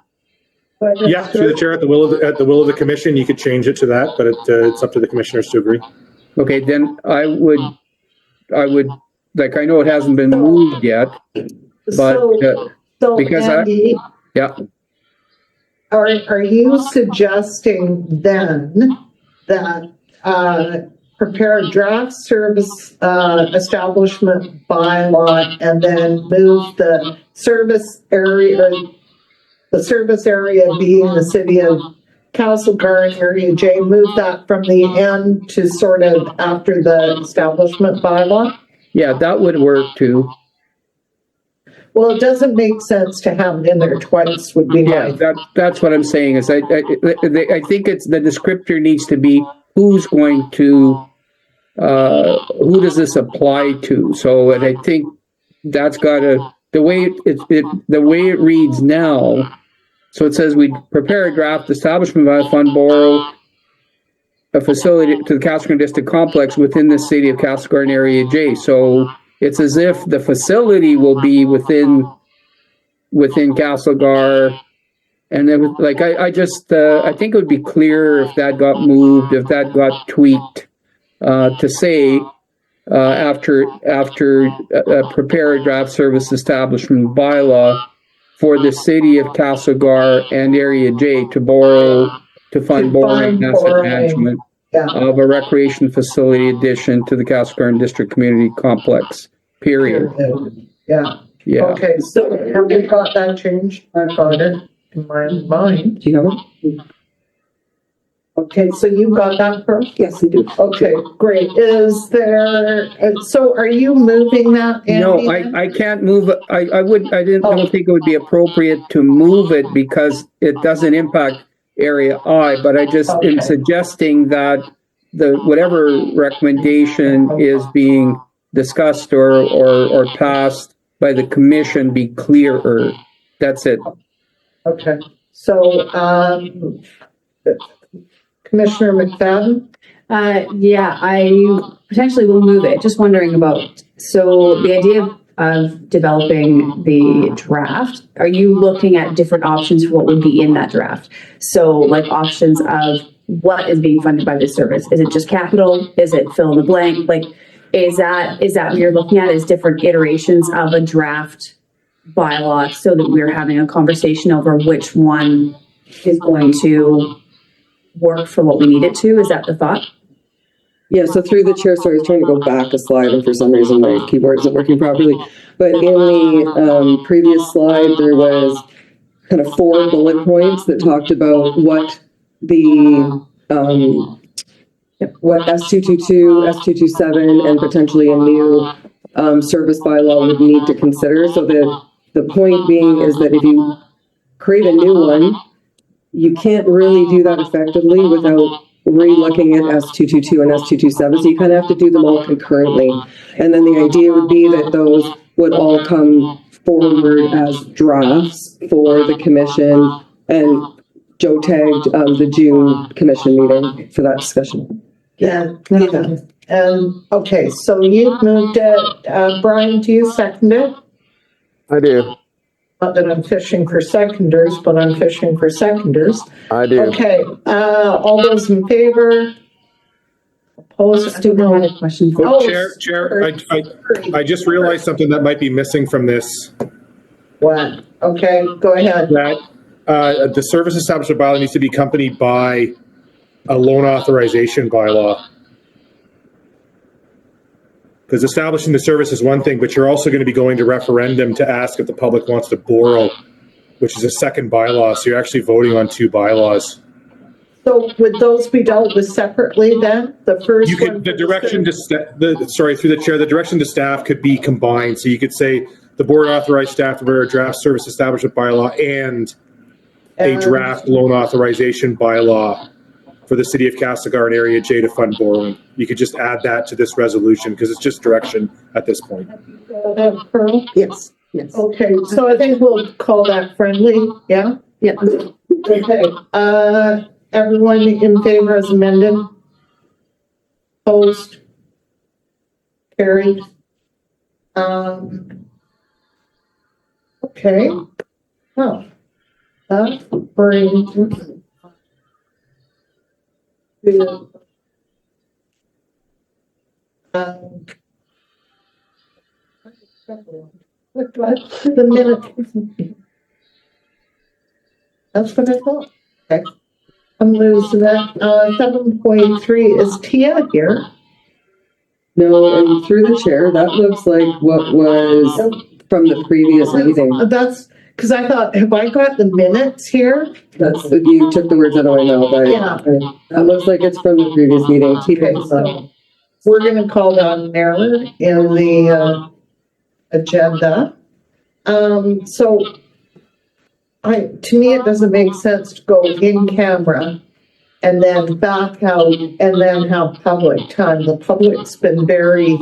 Yeah, through the chair, at the will of the commission, you could change it to that, but it's up to the commissioners to agree. Okay, then I would, like, I know it hasn't been moved yet, but So because Andy, yeah. are you suggesting then that prepare a draft service establishment bylaw and then move the service area, the service area being the city of Castlegar and Area J, move that from the end to sort of after the establishment bylaw? Yeah, that would work too. Well, it doesn't make sense to have it in there twice would be my. That's what I'm saying is I think it's the descriptor needs to be who's going to, who does this apply to? So, and I think that's gotta, the way it reads now, so it says we prepare a draft establishment by a fund borrow a facility to the Castlegar District Complex within the city of Castlegar and Area J. So it's as if the facility will be within Castlegar. And then, like, I think it would be clear if that got moved, if that got tweaked, to say, after prepare a draft service establishment bylaw for the city of Castlegar and Area J to fund borrowing and asset management of a recreation facility addition to the Castlegar and District Community Complex, period. Yeah. Yeah. Okay, so have you got that changed? I got it in my mind. Do you have it? Okay, so you got that first? Yes, I do. Okay, great. Is there, so are you moving that, Andy? No, I can't move it. I don't think it would be appropriate to move it because it doesn't impact Area I, but I just am suggesting that whatever recommendation is being discussed or passed by the commission be clearer. That's it. Okay, so, Commissioner McFadden? Yeah, I potentially will move it. Just wondering about, so the idea of developing the draft, are you looking at different options for what would be in that draft? So like options of what is being funded by this service? Is it just capital? Is it fill in the blank? Like, is that what you're looking at, is different iterations of a draft bylaw so that we're having a conversation over which one is going to work for what we need it to? Is that the thought? Yeah, so through the chair, sorry, I was trying to go back a slide and for some reason my keyboard isn't working properly. But in the previous slide, there was kind of 4 bullet points that talked about what the what S222, S227, and potentially a new service bylaw would need to consider. So the point being is that if you create a new one, you can't really do that effectively without re-looking at S222 and S227. So you kind of have to do them all concurrently. And then the idea would be that those would all come forward as drafts for the commission. And Joe tagged the June commission meeting for that discussion. Yeah. Okay, so you've moved it. Brian, do you second it? I do. Not that I'm fishing for seconders, but I'm fishing for seconders. I do. Okay, all those in favor? Opposed? Stuart had a question. Well, Chair, I just realized something that might be missing from this. What? Okay, go ahead. That the service establishment bylaw needs to be accompanied by a loan authorization bylaw. Because establishing the service is one thing, but you're also going to be going to referendum to ask if the public wants to borrow, which is a second bylaw. So you're actually voting on 2 bylaws. So would those be dealt with separately then? The first You could, one? the direction to, through the chair, the direction to staff could be combined. So you could say the board authorized staff to prepare a draft service establishment bylaw and a draft loan authorization bylaw for the city of Castlegar and Area J to fund borrowing. You could just add that to this resolution because it's just direction at this point. Pearl? Yes, yes. Okay, so I think we'll call that friendly, yeah? Yeah. Okay, everyone in favor as amended? Opposed? Carried? Okay. Well, that brings to the minute. That's what I thought. Okay. I'm losing that. 7.3, is Tia here? No, and through the chair, that looks like what was from the previous meeting. That's, because I thought, have I got the minutes here? That's, you took the words out of my mouth, but Yeah. that looks like it's from the previous meeting. Okay, so we're gonna call that an error in the, agenda. So to me, it doesn't make sense to go in camera and then back out and then have public time. The public's been very,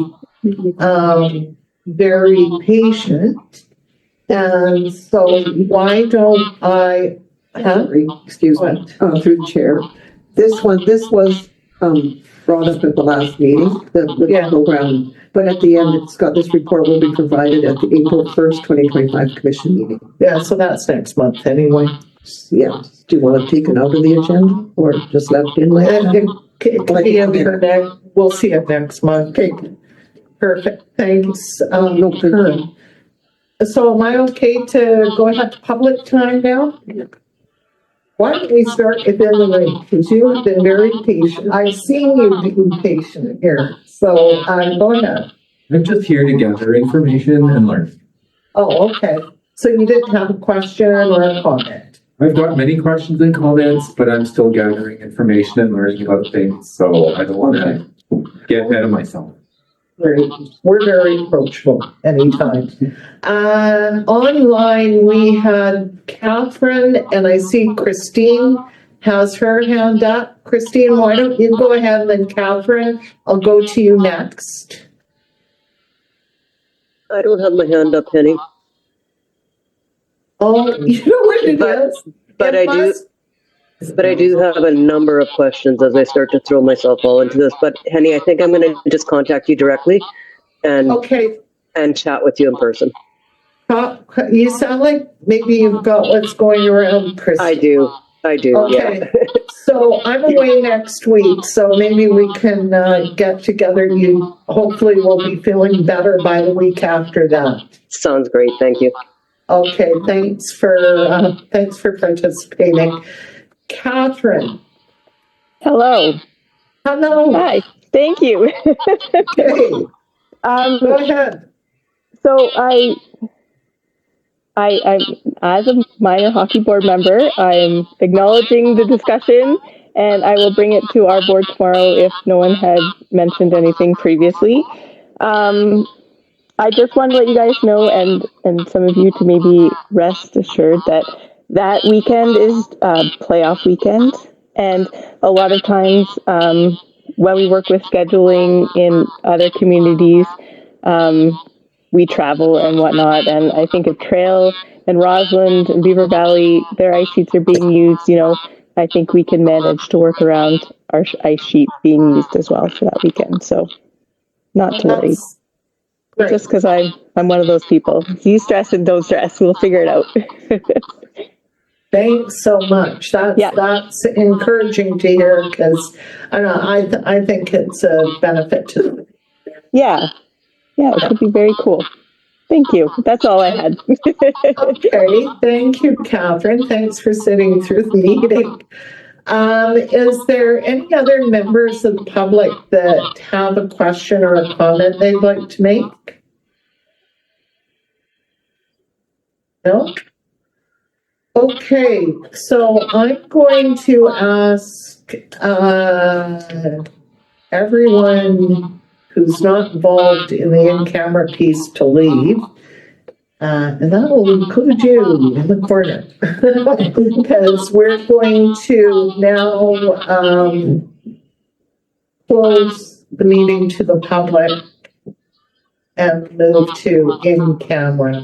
very patient. And so why don't I, Excuse me, through the chair. This was, brought up at the last meeting, the program. But at the end, it's got, this report will be provided at the April 1st, 2025 commission meeting. yeah, so that's next month anyway. Yeah, do you want to take it out of the agenda or just left in like that? It could be in there next, we'll see it next month. Okay, perfect, thanks. No, turn. So am I okay to go ahead to public time now? Why don't we start within the ring, because you have been very patient. I've seen you be patient here, so go ahead. I'm just here to gather information and learn. Oh, okay. So you didn't have a question or a comment? I've got many questions and comments, but I'm still gathering information and learning about things, so I don't want to get ahead of myself. We're very approachable anytime. Online, we had Catherine, and I see Christine has her hand up. Christine, why don't you go ahead, and then Catherine, I'll go to you next. I don't have my hand up, Penny. Oh, you know what it is? But I do have a number of questions as I start to throw myself all into this. But Henny, I think I'm going to just contact you directly and chat with you in person. You sound like maybe you've got what's going around, Christine. I do. Okay. Yeah. So I'm away next week, so maybe we can get together. You hopefully will be feeling better by the week after that. Sounds great. Thank you. Okay, thanks for participating. Catherine. Hello. Hello. Hi. Thank you. Okay. Go ahead. So I'm as a minor hockey board member, I'm acknowledging the discussion, and I will bring it to our board tomorrow if no one had mentioned anything previously. I just want to let you guys know, and some of you to maybe rest assured that weekend is playoff weekend, and a lot of times when we work with scheduling in other communities, we travel and whatnot, and I think if Trail and Roslyn and Beaver Valley, their ice sheets are being used, I think we can manage to work around our ice sheet being used as well for that weekend, so not to worry. Just because I'm one of those people. You stress and don't stress. We'll figure it out. Thanks so much. That's encouraging to hear, because I think it's a benefit to them. Yeah, it could be very cool. Thank you. That's all I had. Okay, thank you, Catherine. Thanks for sitting through the meeting. Is there any other members of the public that have a question or a comment they'd like to make? No? Okay, so I'm going to ask everyone who's not involved in the in-camera piece to leave. And that will include you in the corner. Because we're going to now close the meeting to the public and move to in camera.